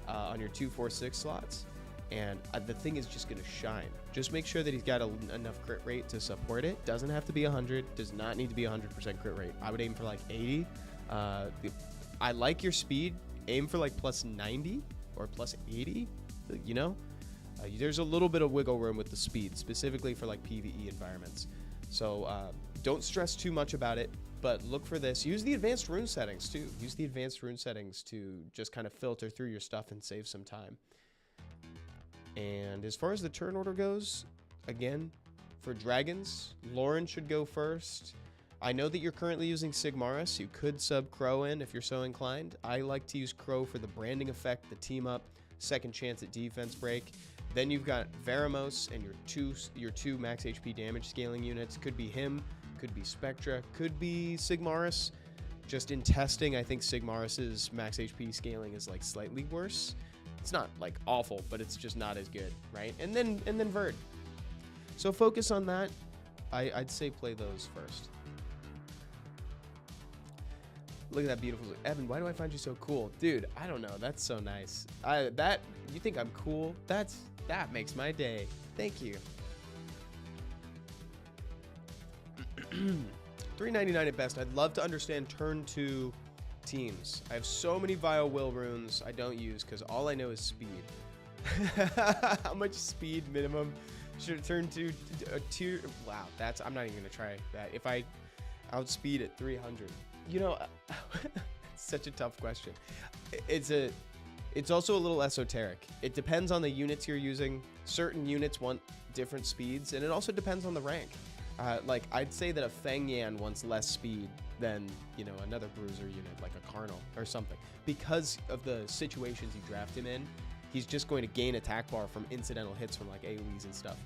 on your 2, 4, 6 slots. And the thing is just going to shine. Just make sure that he's got enough crit rate to support it. Doesn't have to be 100. Does not need to be 100% crit rate. I would aim for like 80. I like your speed. Aim for like plus 90. Or plus 80, you know? There's a little bit of wiggle room with the speed, specifically for like PvE environments. So don't stress too much about it, but look for this. Use the advanced rune settings too. Use the advanced rune settings to just kind of filter through your stuff and save some time. And as far as the turn order goes, again, for dragons, Lauren should go first. I know that you're currently using Sigmaris. You could sub Crow in if you're so inclined. I like to use Crow for the branding effect, the team up, second chance at defense break. Then you've got Veramos and your two max HP damage scaling units. Could be him, could be Spectra, could be Sigmaris. Just in testing, I think Sigmaris's max HP scaling is like slightly worse. It's not like awful, but it's just not as good, right? And then Verd. So focus on that. I'd say play those first. Look at that beautiful. Evan, why do I find you so cool? Dude, I don't know. That's so nice. You think I'm cool? That makes my day. Thank you. $3.99 at best. I'd love to understand turn 2 teams. I have so many Vile Will runes I don't use because all I know is speed. How much speed minimum should it turn to a tier? Wow, I'm not even gonna try that. If I outspeed at 300, you know, it's such a tough question. It's also a little esoteric. It depends on the units you're using. Certain units want different speeds, and it also depends on the rank. Like I'd say that a Feng Yan wants less speed than, you know, another bruiser unit like a Carnal or something, because of the situations you draft him in. He's just going to gain attack bar from incidental hits from like AoEs and stuff.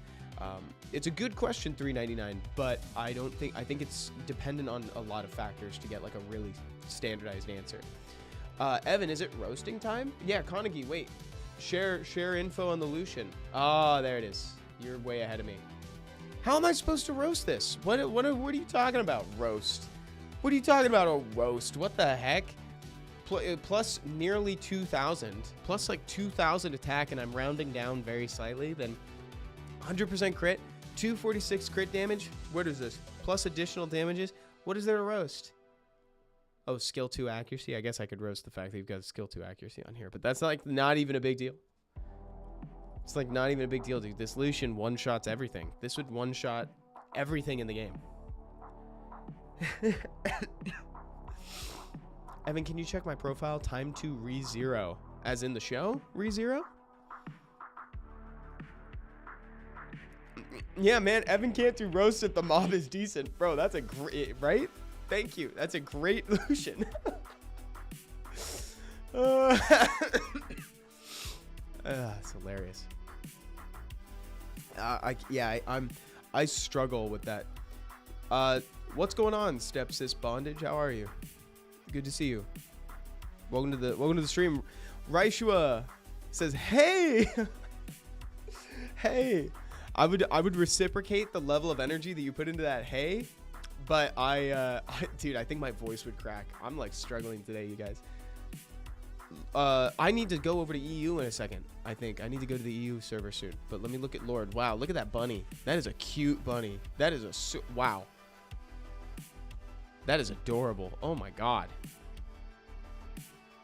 It's a good question, 399, but I think it's dependent on a lot of factors to get like a really standardized answer. Evan, is it roasting time? Yeah, Konagi, wait. Share info on the Lucian. Ah, there it is. You're way ahead of me. How am I supposed to roast this? What are you talking about, roast? What are you talking about, a roast? What the heck? Plus nearly 2,000. Plus like 2,000 attack, and I'm rounding down very slightly. Then 100% crit. 246 crit damage. What is this? Plus additional damages. What is there to roast? Oh, skill 2 accuracy. I guess I could roast the fact that you've got skill 2 accuracy on here, but that's like not even a big deal. It's like not even a big deal, dude. This Lucian one-shots everything. This would one-shot everything in the game. Evan, can you check my profile? Time to re-zero. As in the show? Re-zero? Yeah, man. Evan can't do roast if the mob is decent. Bro, that's a great... Right? Thank you. That's a great Lucian. It's hilarious. I struggle with that. What's going on, Stepsis Bondage? How are you? Good to see you. Welcome to the stream. Raishua says, "Hey, hey." I would reciprocate the level of energy that you put into that. Hey, but dude, I think my voice would crack. I'm like struggling today, you guys. I need to go over to EU in a second. I think I need to go to the EU server soon. But let me look at Lord. Wow, look at that bunny. That is a cute bunny. That is wow. That is adorable. Oh my god.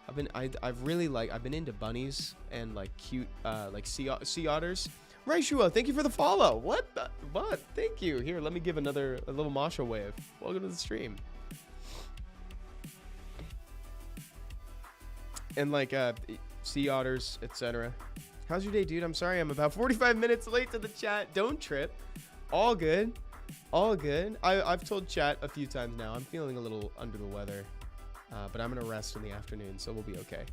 I've been into bunnies and like cute like sea otters. Raishua, thank you for the follow. What? Thank you. Here, let me give a little Masha wave. Welcome to the stream. And like sea otters, etc. How's your day, dude? I'm sorry I'm about 45 minutes late to the chat. Don't trip. All good. All good. I've told chat a few times now. I'm feeling a little under the weather. But I'm going to rest in the afternoon, so we'll be okay.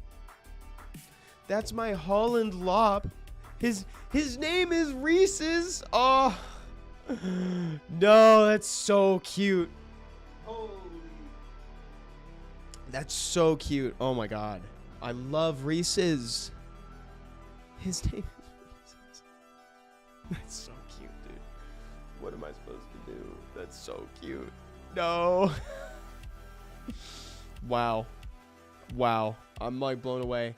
That's my Holland Lop. His name is Reese's. Oh. No, that's so cute. Holy. That's so cute. Oh my god. I love Reese's. His name is Reese's. That's so cute, dude. What am I supposed to do? That's so cute. No. Wow. Wow. I'm like blown away.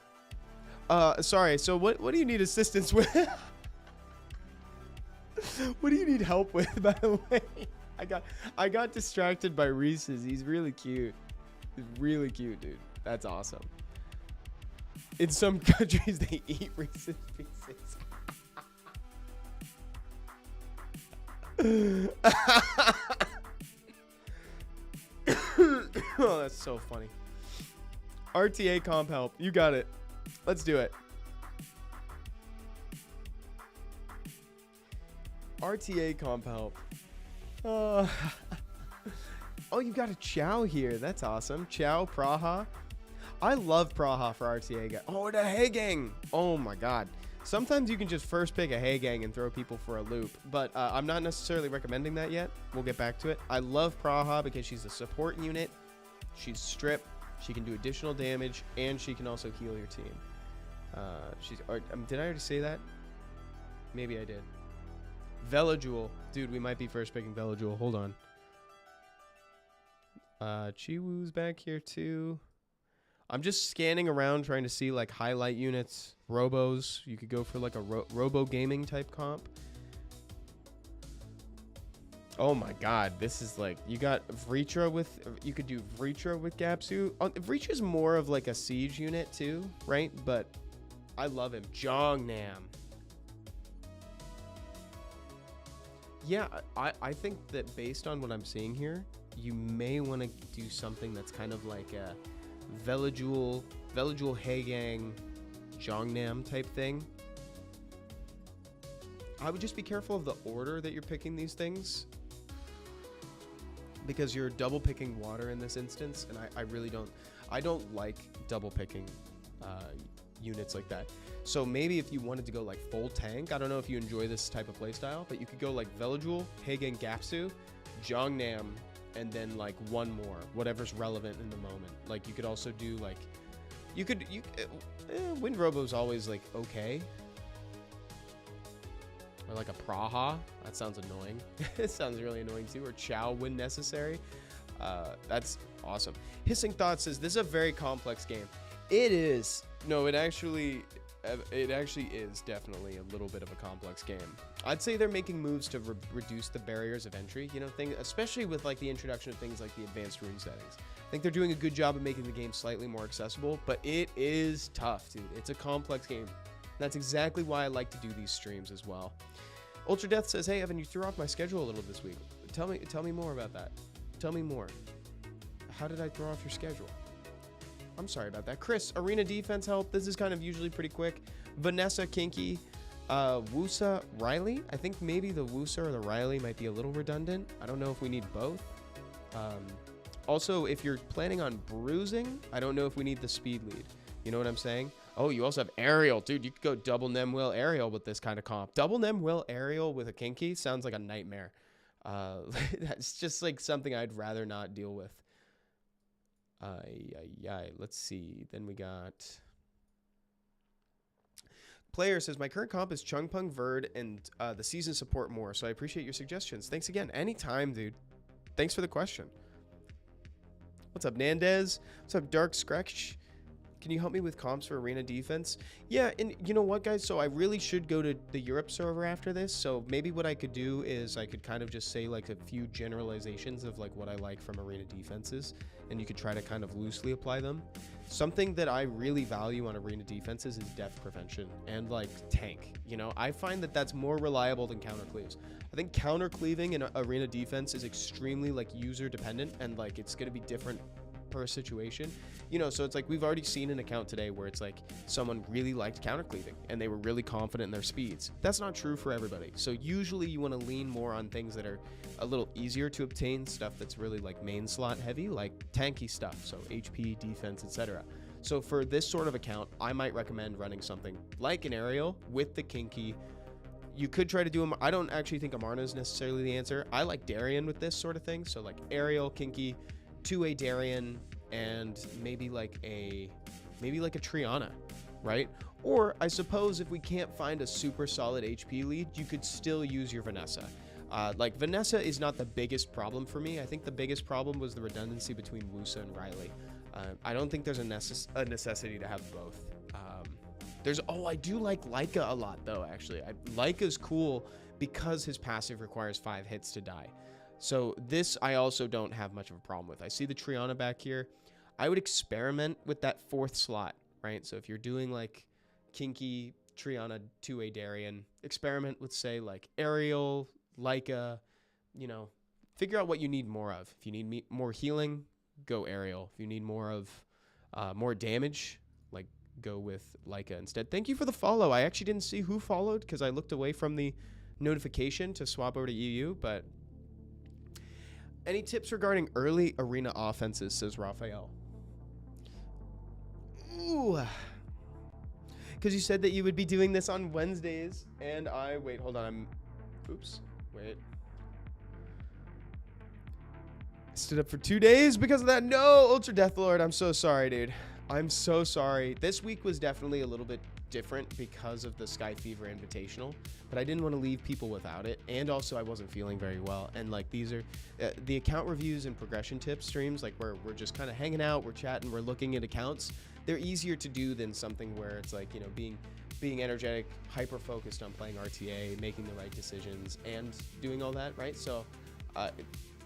Sorry. So what do you need assistance with? What do you need help with, by the way? I got distracted by Reese's. He's really cute. He's really cute, dude. That's awesome. In some countries, they eat Reese's Pieces. Oh, that's so funny. RTA comp help. You got it. Let's do it. RTA comp help. Oh, you got a Chow here. That's awesome. Chow, Praha. I love Praha for RTA guy. Oh, the Hey Gang. Oh my god. Sometimes you can just first pick a Hey Gang and throw people for a loop, but I'm not necessarily recommending that yet. We'll get back to it. I love Praha because she's a support unit. She's strip. She can do additional damage, and she can also heal your team. Did I already say that? Maybe I did. Velojewel. Dude, we might be first picking Velojewel. Hold on. Chiwoo's back here too. I'm just scanning around trying to see like highlight units, robos. You could go for like a robo gaming type comp. Oh my god, this is like, you got Vritra with, you could do Vritra with Gapsu. Vritra's more of like a siege unit too, right? But I love him. Jongnam. Yeah, I think that based on what I'm seeing here, you may want to do something that's kind of like a Velajul Hagang Jongnam type thing. I would just be careful of the order that you're picking these things, because you're double picking water in this instance, and I don't like double picking units like that. So maybe if you wanted to go like full tank, I don't know if you enjoy this type of playstyle, but you could go like Velajul, Hagen Gapsu, Jongnam, and then like one more, whatever's relevant in the moment. Like you could also do like, Wind Robo's always like okay. Or like a Praha, that sounds annoying. It sounds really annoying too. Or Chow when necessary. That's awesome. Hissing Thought says, this is a very complex game. It is. No, it actually is definitely a little bit of a complex game. I'd say they're making moves to reduce the barriers of entry, you know, especially with like the introduction of things like the advanced rune settings. I think they're doing a good job of making the game slightly more accessible, but it is tough, dude. It's a complex game. That's exactly why I like to do these streams as well. Ultra Death says, hey Evan, you threw off my schedule a little this week. Tell me more about that. Tell me more. How did I throw off your schedule? I'm sorry about that. Chris, arena defense help. This is kind of usually pretty quick. Vanessa, Kinky, Wusa, Riley. I think maybe the Wusa or the Riley might be a little redundant. I don't know if we need both. Also, if you're planning on bruising, I don't know if we need the speed lead. You know what I'm saying? Oh, you also have aerial. Dude, you could go double Nemwill aerial with this kind of comp. Double Nemwill aerial with a Kinky sounds like a nightmare. That's just like something I'd rather not deal with. Let's see. Then we got... Player says, my current comp is Chungpung, Verd, and the season support more, so I appreciate your suggestions. Thanks again. Anytime, dude. Thanks for the question. What's up, Nandez? What's up, Dark Scratch? Can you help me with comps for arena defense? Yeah, and you know what, guys? So I really should go to the Europe server after this. So maybe what I could do is I could kind of just say like a few generalizations of like what I like from arena defenses, and you could try to kind of loosely apply them. Something that I really value on arena defenses is depth prevention and like tank. You know, I find that that's more reliable than counter cleaves. I think counter cleaving in arena defense is extremely like user dependent, and like it's going to be different per situation, you know. So it's like we've already seen an account today where it's like someone really liked counter cleaving and they were really confident in their speeds. That's not true for everybody. So usually you want to lean more on things that are a little easier to obtain, stuff that's really like main slot heavy, like tanky stuff, so HP, defense, etc. So for this sort of account, I might recommend running something like an aerial with the Kinky. You could try to do them. I don't actually think Amarna is necessarily the answer. I like Darien with this sort of thing, so like aerial, Kinky, 2A Darien, and maybe like a Triana, right? Or I suppose if we can't find a super solid HP lead, you could still use your Vanessa. Like Vanessa is not the biggest problem for me. I think the biggest problem was the redundancy between Wusa and Riley. I don't think there's a necessity to have both. I do like Leica a lot though, actually. Leica's cool because his passive requires 5 hits to die. So this I also don't have much of a problem with. I see the Triana back here. I would experiment with that 4th slot, right? So if you're doing like Kinky, Triana, 2A Darien, experiment with say like Aerial, Leica, you know, figure out what you need more of. If you need more healing, go Aerial. If you need more of more damage, like go with Leica instead. Thank you for the follow. I actually didn't see who followed because I looked away from the notification to swap over to EU, but any tips regarding early arena offenses, says Raphael. Ooh. Because you said that you would be doing this on Wednesdays, and wait, hold on, wait. I stood up for 2 days because of that. No, Ultra Death Lord, I'm so sorry, dude. I'm so sorry. This week was definitely a little bit different because of the Sky Fever Invitational, but I didn't want to leave people without it, and also I wasn't feeling very well, and like these are the account reviews and progression tips streams, like where we're just kind of hanging out, we're chatting, we're looking at accounts. They're easier to do than something where it's like, you know, being energetic, hyper focused on playing RTA, making the right decisions, and doing all that, right? So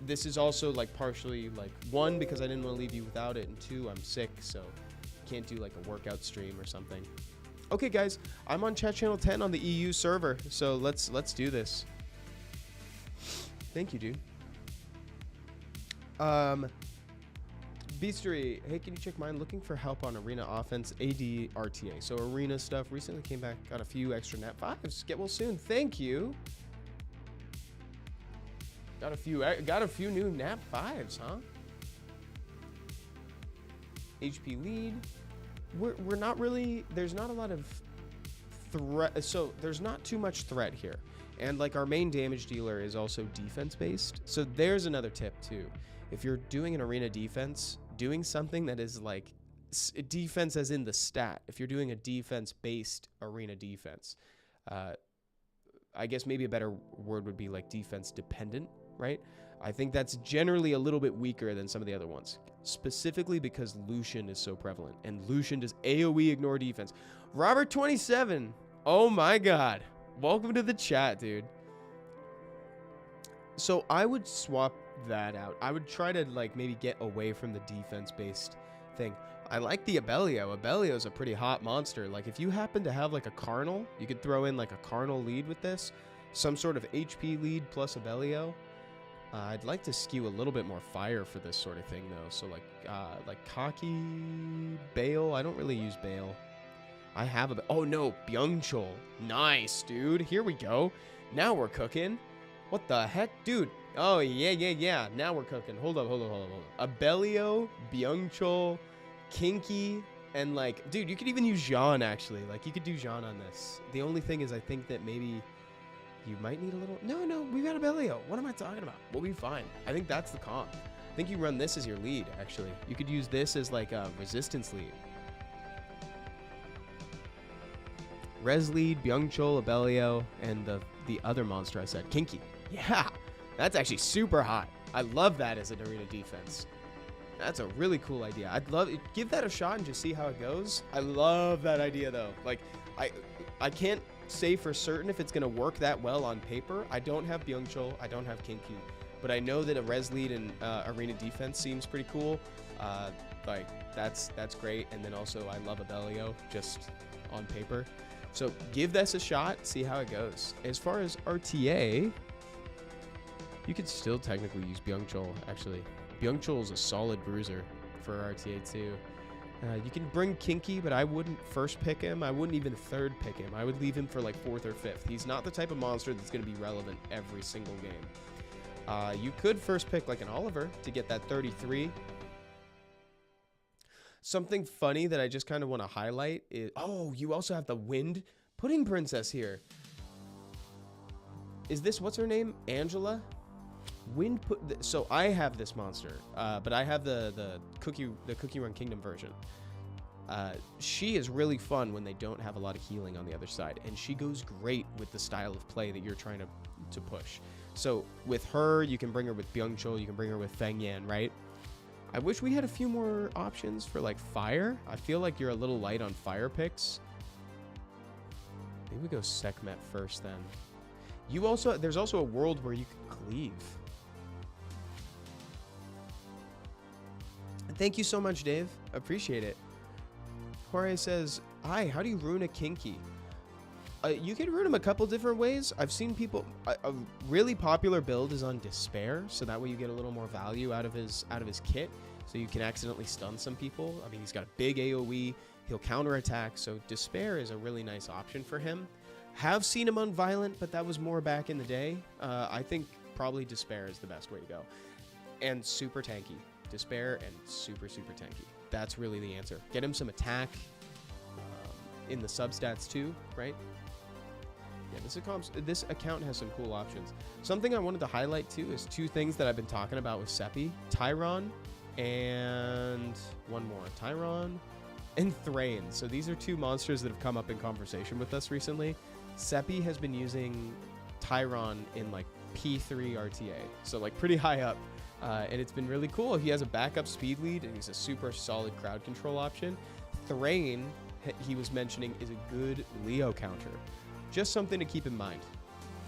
this is also like partially like 1, because I didn't want to leave you without it, and 2, I'm sick, so can't do like a workout stream or something. Okay, guys, I'm on chat channel 10 on the EU server, so let's do this. Thank you, dude. Beastery, hey, can you check mine? Looking for help on arena offense, AD, RTA. So arena stuff. Recently came back, got a few extra nat 5s. Get well soon. Thank you. Got a few new nat 5s, huh? HP lead. We're not really. There's not a lot of threat. So there's not too much threat here. And like our main damage dealer is also defense based. So there's another tip too. If you're doing an arena defense, doing something that is like defense as in the stat, if you're doing a defense-based arena defense, I guess maybe a better word would be like defense-dependent, right? I think that's generally a little bit weaker than some of the other ones, specifically because Lucian is so prevalent, and Lucian does AoE ignore defense. Robert27, oh my god. Welcome to the chat, dude. So I would swap that out. I would try to like maybe get away from the defense-based thing. I like the Abelio. Abelio is a pretty hot monster. Like if you happen to have like a Carnal, you could throw in like a Carnal lead with this, some sort of HP lead plus Abelio. I'd like to skew a little bit more fire for this sort of thing though. So like Kaki, Bale. I don't really use Bale. I have a... Oh, no. Byung-chul. Nice, dude. Here we go. Now we're cooking. What the heck? Dude. Oh, yeah. Now we're cooking. Hold up. Abelio, Byung-chul, Kinky, and like... Dude, you could even use Jean, actually. Like, you could do Jean on this. The only thing is I think that maybe you might need a little... No. We got Abelio. What am I talking about? We'll be fine. I think that's the comp. I think you run this as your lead, actually. You could use this as like a resistance lead. Res lead, Byung-chul, Abelio, and the other monster I said, Kinky. Yeah, that's actually super hot. I love that as an arena defense. That's a really cool idea. I'd love it. Give that a shot and just see how it goes. I love that idea though. Like, I can't say for certain if it's gonna work that well on paper. I don't have Byung-chul, I don't have Kinky, but I know that a res lead and arena defense seems pretty cool. Like that's great. And then also I love Abelio just on paper. So give this a shot, see how it goes. As far as RTA, you could still technically use Byung-chul, actually. Byung-chul is a solid bruiser for RTA too. You can bring Kinky, but I wouldn't first pick him. I wouldn't even third pick him. I would leave him for like 4th or 5th. He's not the type of monster that's going to be relevant every single game. You could first pick like an Oliver to get that 33. Something funny that I just kind of want to highlight is... Oh, you also have the Wind Pudding Princess here. Is this... What's her name? Angela? So I have this monster, but I have the Cookie Run Kingdom version. She is really fun when they don't have a lot of healing on the other side, and she goes great with the style of play that you're trying to push. So with her, you can bring her with Byung-chul, you can bring her with Feng Yan, right? I wish we had a few more options for like fire. I feel like you're a little light on fire picks. Maybe we go Sekhmet first then. There's also a world where you can cleave. Thank you so much, Dave. Appreciate it. Jorge says, hi, how do you rune a Kinky? You can rune him a couple different ways. I've seen people... A really popular build is on Despair, so that way you get a little more value out of his kit, so you can accidentally stun some people. I mean, he's got a big AoE. He'll counterattack, so Despair is a really nice option for him. Have seen him on Violent, but that was more back in the day. I think probably Despair is the best way to go. And super tanky. Despair and super tanky. That's really the answer. Get him some attack in the substats too, right? Yeah, this account has some cool options. Something I wanted to highlight too is 2 things that I've been talking about with Seppi. Tyron and one more. Tyron and Thrain. So these are 2 monsters that have come up in conversation with us recently. Seppi has been using Tyron in like P3 RTA. So like pretty high up. And it's been really cool. He has a backup speed lead and he's a super solid crowd control option. Thrain, he was mentioning, is a good Leo counter. Just something to keep in mind.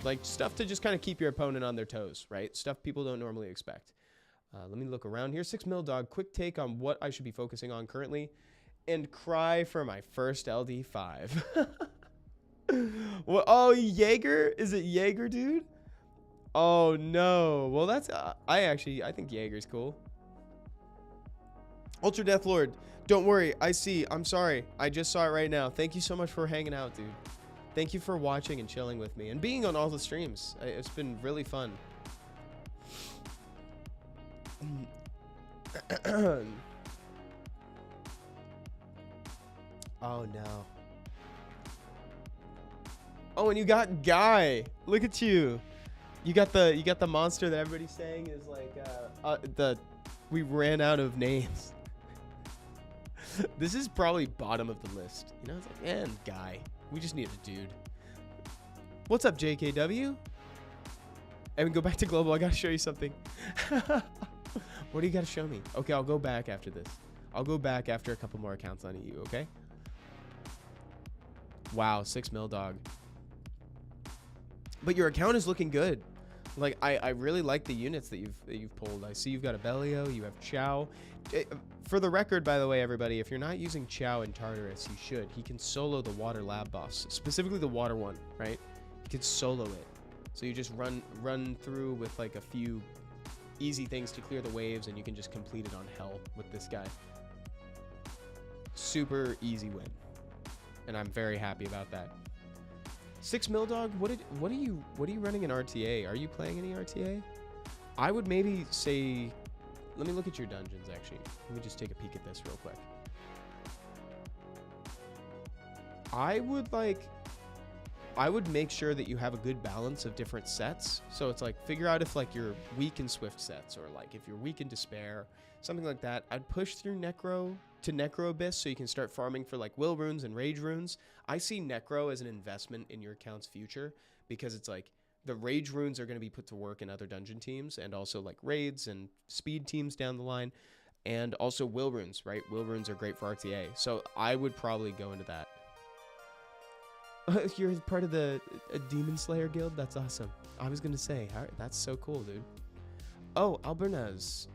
Like stuff to just kind of keep your opponent on their toes, right? Stuff people don't normally expect. Let me look around here. 6 Mil Dog, quick take on what I should be focusing on currently. and cry for my first LD5. Well, oh, Jaeger? Is it Jaeger, dude? Oh, no. Well, that's... I think Jaeger's cool. Ultra Death Lord, don't worry. I see. I'm sorry. I just saw it right now. Thank you so much for hanging out, dude. Thank you for watching and chilling with me and being on all the streams. It's been really fun. Oh, no. Oh, and you got Guy. Look at you. You got the monster that everybody's saying is like we ran out of names. This is probably bottom of the list. You know, it's like, man, Guy. We just need a dude. What's up, JKW? And we go back to global. I gotta show you something. What do you gotta show me? Okay, I'll go back after this. I'll go back after a couple more accounts on EU, okay? Wow, 6 mil dog. But your account is looking good. Like, I really like the units that you've pulled. I see you've got a Bellio, you have Chow. For the record, by the way, everybody, if you're not using Chow in Tartarus, you should. He can solo the water lab boss, specifically the water one, right? He can solo it. So you just run through with like a few easy things to clear the waves, and you can just complete it on hell with this guy. Super easy win. And I'm very happy about that. 6 mil dog, what are you running in RTA? Are you playing any RTA? I would maybe say, let me look at your dungeons actually. Let me just take a peek at this real quick. I would make sure that you have a good balance of different sets. So it's like, figure out if like you're weak in Swift sets, or like if you're weak in Despair, something like that. I'd push through Necro to Necro Abyss so you can start farming for like Will Runes and Rage Runes. I see Necro as an investment in your account's future, because it's like the Rage Runes are going to be put to work in other dungeon teams, and also like raids and speed teams down the line, and also Will Runes, right? Will Runes are great for RTA. So I would probably go into that. You're part of the Demon Slayer guild? That's awesome. I was going to say, that's so cool, dude. Oh, Albernaz.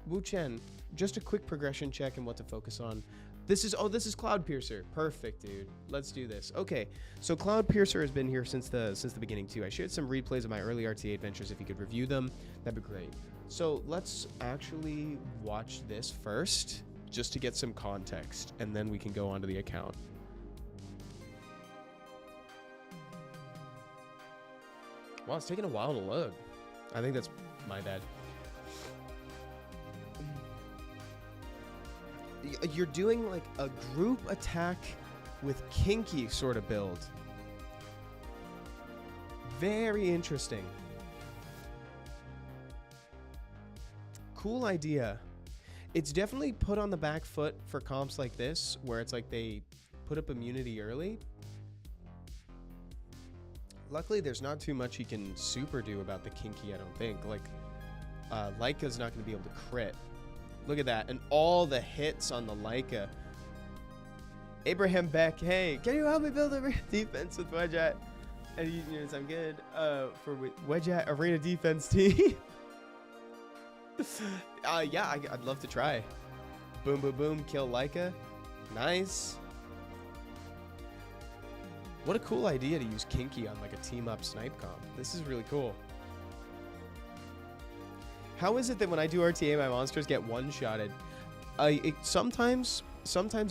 Wu Chen, just a quick progression check and what to focus on. This is Cloud Piercer. Perfect, dude. Let's do this. Okay, so Cloud Piercer has been here since the beginning too. I shared some replays of my early RTA adventures. If you could review them, that'd be great. So let's actually watch this first, just to get some context, and then we can go on to the account. Wow, it's taking a while to load. I think that's my bad. You're doing like a group attack with Kinky sort of build. Very interesting. Cool idea. It's definitely put on the back foot for comps like this, where it's like they put up immunity early. Luckily, there's not too much he can super do about the Kinky, I don't think. Like, Leica's not going to be able to crit. Look at that. And all the hits on the Leica. Abraham Beck, hey, can you help me build a defense with Wedgeat? And units, I'm good. For Wedgeat arena defense team. Yeah, I'd love to try. Boom, boom, boom, kill Leica. Nice. What a cool idea to use Kinky on like a team-up snipe comp. This is really cool. How is it that when I do RTA, my monsters get one-shotted? Sometimes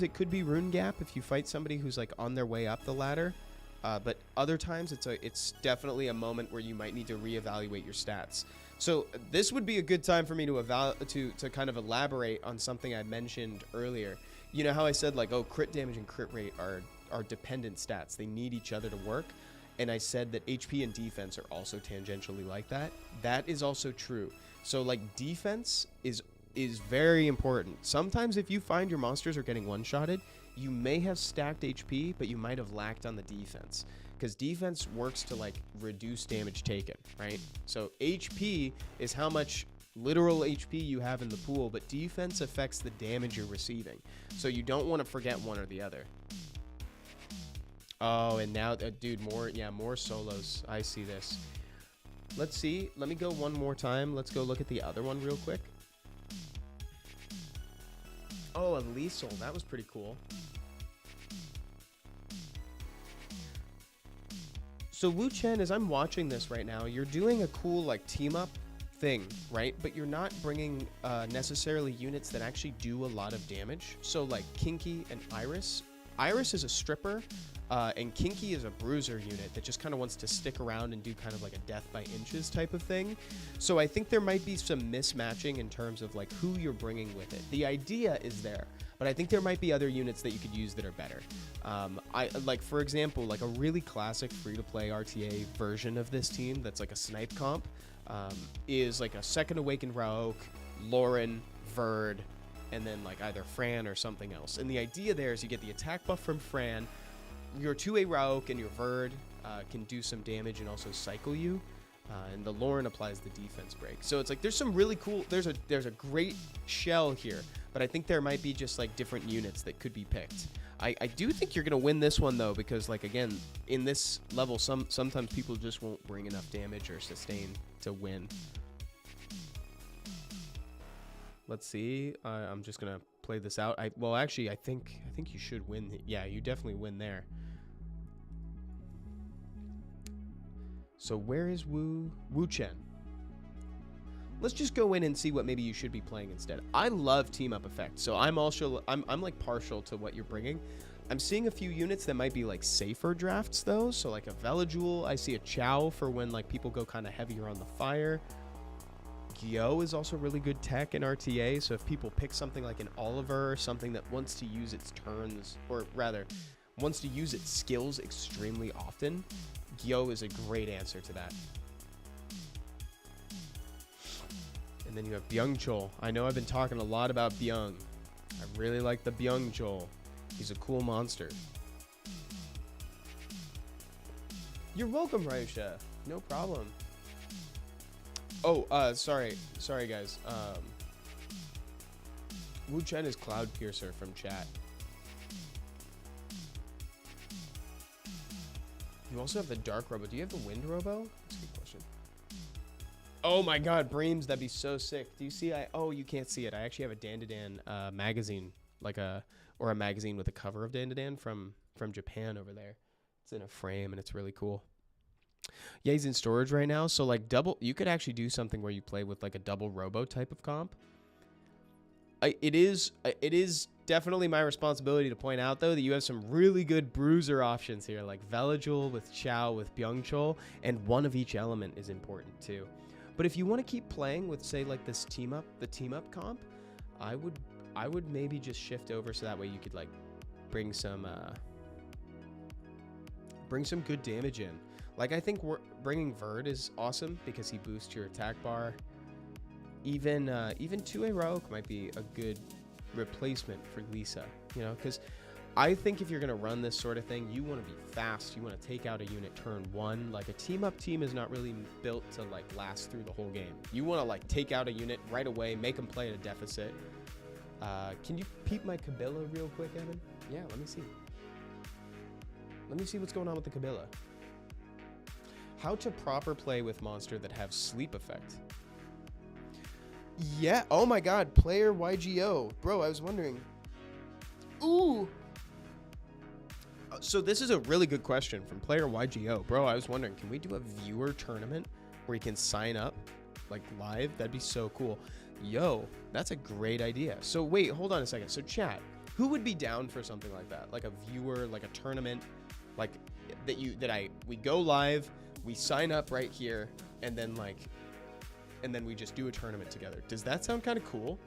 it could be Rune Gap if you fight somebody who's like on their way up the ladder. But other times it's definitely a moment where you might need to reevaluate your stats. So this would be a good time for me to kind of elaborate on something I mentioned earlier. You know how I said like, oh, crit damage and crit rate are dependent stats. They need each other to work. And I said that HP and defense are also tangentially like that. That is also true. So like defense is very important. Sometimes if you find your monsters are getting one-shotted, you may have stacked HP, but you might have lacked on the defense. Because defense works to like reduce damage taken, right? So HP is how much literal HP you have in the pool, but defense affects the damage you're receiving. So you don't want to forget one or the other. Oh, and now, dude, more solos. I see this. Let's see. Let me go one more time. Let's go look at the other one real quick. Oh, a Liesel. That was pretty cool. So Wu Chen, as I'm watching this right now, you're doing a cool like team up thing, right? But you're not bringing necessarily units that actually do a lot of damage. So like Kinky and Iris. Iris is a stripper, and Kinky is a bruiser unit that just kind of wants to stick around and do kind of like a death by inches type of thing. So I think there might be some mismatching in terms of like who you're bringing with it. The idea is there, but I think there might be other units that you could use that are better. I like, for example, like a really classic free-to-play RTA version of this team that's like a snipe comp is like a Second Awakened Raok, Lauren, Verd, and then like either Fran or something else. And the idea there is you get the attack buff from Fran, your 2A Raok and your Verd can do some damage and also cycle you, and the Lauren applies the defense break. So it's like there's some really cool, there's a great shell here, but I think there might be just like different units that could be picked. I do think you're gonna win this one though, because like again, in this level, sometimes people just won't bring enough damage or sustain to win. Let's see. I'm just gonna play this out. Well, actually, I think you should win. Yeah, you definitely win there. So where is Wu Chen? Let's just go in and see what maybe you should be playing instead. I love team up effect, so I'm like partial to what you're bringing. I'm seeing a few units that might be like safer drafts though. So like a Veligul. I see a Chow for when like people go kind of heavier on the fire. Gyo is also really good tech in RTA, so if people pick something like an Oliver or something that wants to use its turns, or rather, wants to use its skills extremely often, Gyo is a great answer to that. And then you have Byung-chul. I know I've been talking a lot about Byung. I really like the Byung-chul. He's a cool monster. You're welcome, Raisha. No problem. Oh, sorry guys. Wu Chen is Cloud Piercer from chat. You also have the Dark Robo. Do you have the Wind Robo? That's a good question. Oh my God, Breams, that'd be so sick. Do you see? Oh, you can't see it. I actually have a Dandadan magazine, or a magazine with a cover of Dandadan from Japan over there. It's in a frame and it's really cool. Yeah, he's in storage right now. So like you could actually do something where you play with like a double robo type of comp. It is definitely my responsibility to point out though that you have some really good bruiser options here, like Veligul with Chow with Byung-chul, and one of each element is important too. But if you want to keep playing with say like this team up comp, I would maybe just shift over so that way you could like bring some good damage in. Like, I think bringing Verd is awesome because he boosts your attack bar. Even 2A Raok might be a good replacement for Lisa, you know, because I think if you're going to run this sort of thing, you want to be fast. You want to take out a unit turn one. Like, a team-up team is not really built to, like, last through the whole game. You want to, like, take out a unit right away, make them play at a deficit. Can you peep my Kabila real quick, Evan? Yeah, let me see. Let me see what's going on with the Kabila. How to proper play with monster that have sleep effect. Yeah. Oh my God. Player YGO. Bro, I was wondering. Ooh. So this is a really good question from player YGO. Bro, I was wondering, can we do a viewer tournament where you can sign up like live? That'd be so cool. Yo, that's a great idea. So wait, hold on a second. So chat, who would be down for something like that? Like a viewer, like a tournament, like we go live, we sign up right here, and then we just do a tournament together. Does that sound kind of cool?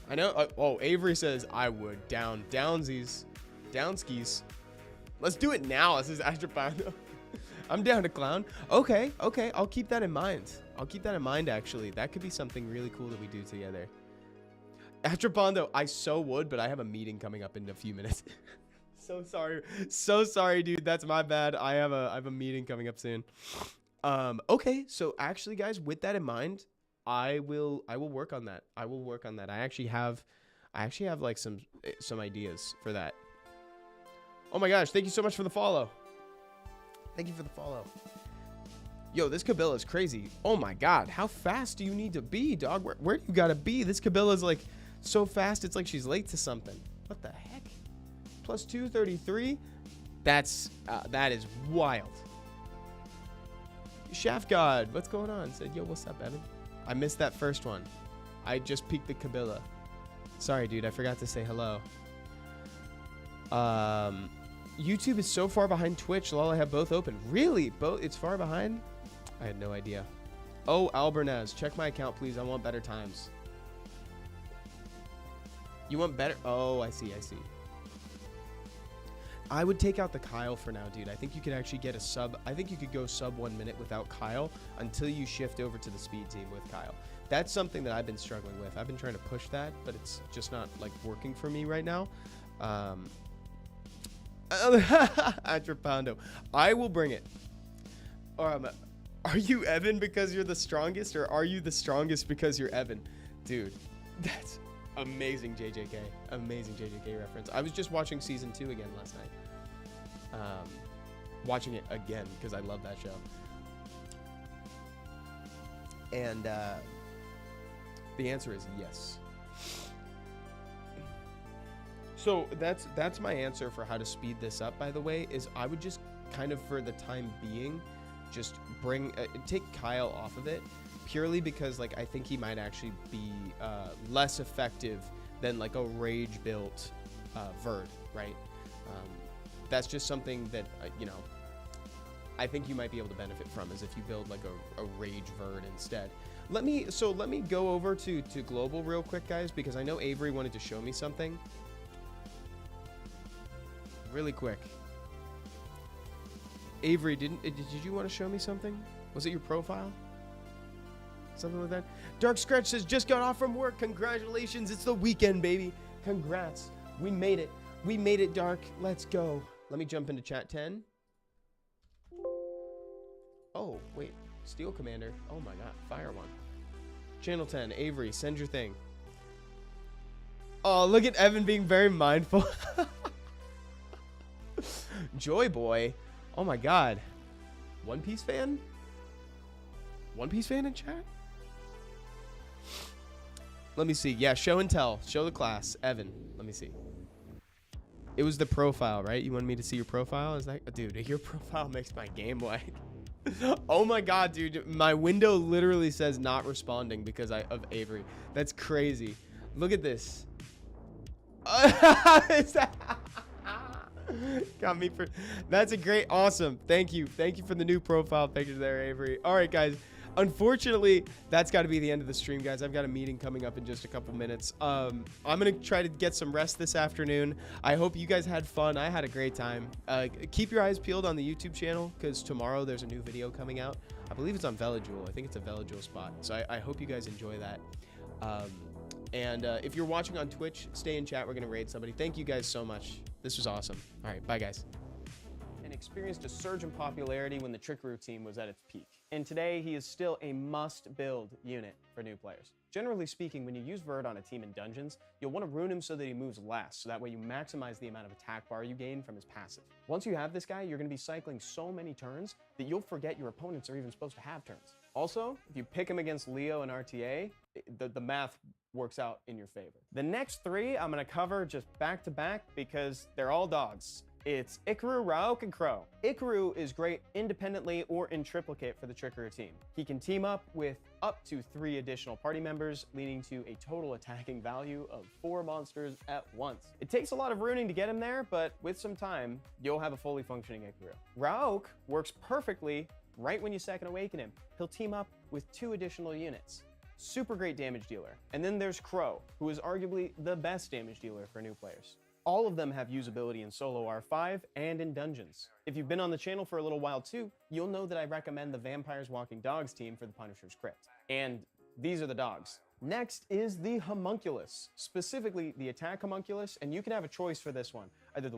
I know. Oh, Avery says I would. Downsies. Downskis. Let's do it now. This is Astrapando. I'm down to clown. Okay. I'll keep that in mind. Actually. That could be something really cool that we do together. Astrapando, I so would, but I have a meeting coming up in a few minutes. So sorry, dude. That's my bad. I have a meeting coming up soon. Okay, so actually, guys, with that in mind, I will work on that. I actually have like some ideas for that. Oh my gosh, thank you so much for the follow. Yo, this Kabila is crazy. Oh my God, how fast do you need to be, dog? Where do you gotta be? This Kabila is like so fast, it's like she's late to something. What the heck? Plus 233? That is wild. Shaft God, what's going on? Said, yo, what's up, Evan? I missed that first one. I just peeked the Kabila. Sorry, dude, I forgot to say hello. YouTube is so far behind Twitch. Lol, I have both open. Really? Both? It's far behind? I had no idea. Oh, Albernaz, check my account, please. I want better times. You want better? Oh, I see. I would take out the Kyle for now, dude. I think you could actually get a sub. I think you could go sub 1 minute without Kyle until you shift over to the speed team with Kyle. That's something that I've been struggling with. I've been trying to push that, but it's just not like working for me right now. Atrapondo. I will bring it. Are you Evan because you're the strongest, or are you the strongest because you're Evan? Dude, that's amazing JJK. Amazing JJK reference. I was just watching season 2 again last night. Watching it again because I love that show. And the answer is yes. So that's my answer for how to speed this up, by the way, is I would just kind of, for the time being, just take Kyle off of it, purely because like I think he might actually be less effective than like a rage built Verd, right? That's just something that you know, I think you might be able to benefit from, is if you build like a rage Verd instead. Let me go over to global real quick, guys, because I know Avery wanted to show me something really quick. Avery, did you want to show me something? Was it your profile? Something like that? Dark Scratch says, just got off from work. Congratulations. It's the weekend, baby. Congrats. We made it. We made it, Dark. Let's go. Let me jump into chat 10. Oh, wait. Steel Commander. Oh my god. Fire one. Channel 10. Avery, send your thing. Oh, look at Evan being very mindful. Joy Boy. Oh my god. One Piece fan? One Piece fan in chat? Let me see. Yeah, show and tell. Show the class. Evan. Let me see. It was the profile, right? You wanted me to see your profile? Is that... Dude, your profile makes my game lag. Oh my god, dude. My window literally says not responding because of Avery. That's crazy. Look at this. Got me for... That's a great... Awesome. Thank you. Thank you for the new profile picture there, Avery. All right, guys. Unfortunately, that's got to be the end of the stream, guys. I've got a meeting coming up in just a couple minutes. I'm going to try to get some rest this afternoon. I hope you guys had fun. I had a great time. Keep your eyes peeled on the YouTube channel because tomorrow there's a new video coming out. I believe it's on Velajul. I think it's a Velajul spot. So I hope you guys enjoy that. And if you're watching on Twitch, stay in chat. We're going to raid somebody. Thank you guys so much. This was awesome. All right. Bye, guys. And experienced a surge in popularity when the Trickaroo team was at its peak. And today, he is still a must-build unit for new players. Generally speaking, when you use Verd on a team in dungeons, you'll want to rune him so that he moves last, so that way you maximize the amount of attack bar you gain from his passive. Once you have this guy, you're going to be cycling so many turns that you'll forget your opponents are even supposed to have turns. Also, if you pick him against Leo and RTA, the math works out in your favor. The next three I'm going to cover just back to back because they're all dogs. It's Ikaru, Raok, and Crow. Ikaru is great independently or in triplicate for the Trickaroo team. He can team up with up to 3 additional party members, leading to a total attacking value of 4 monsters at once. It takes a lot of runing to get him there, but with some time, you'll have a fully functioning Ikaru. Raok works perfectly right when you second awaken him. He'll team up with 2 additional units. Super great damage dealer. And then there's Crow, who is arguably the best damage dealer for new players. All of them have usability in solo R5 and in dungeons. If you've been on the channel for a little while too, you'll know that I recommend the Vampires Walking Dogs team for the Punisher's Crypt. And these are the dogs. Next is the Homunculus, specifically the attack Homunculus, and you can have a choice for this one. Either the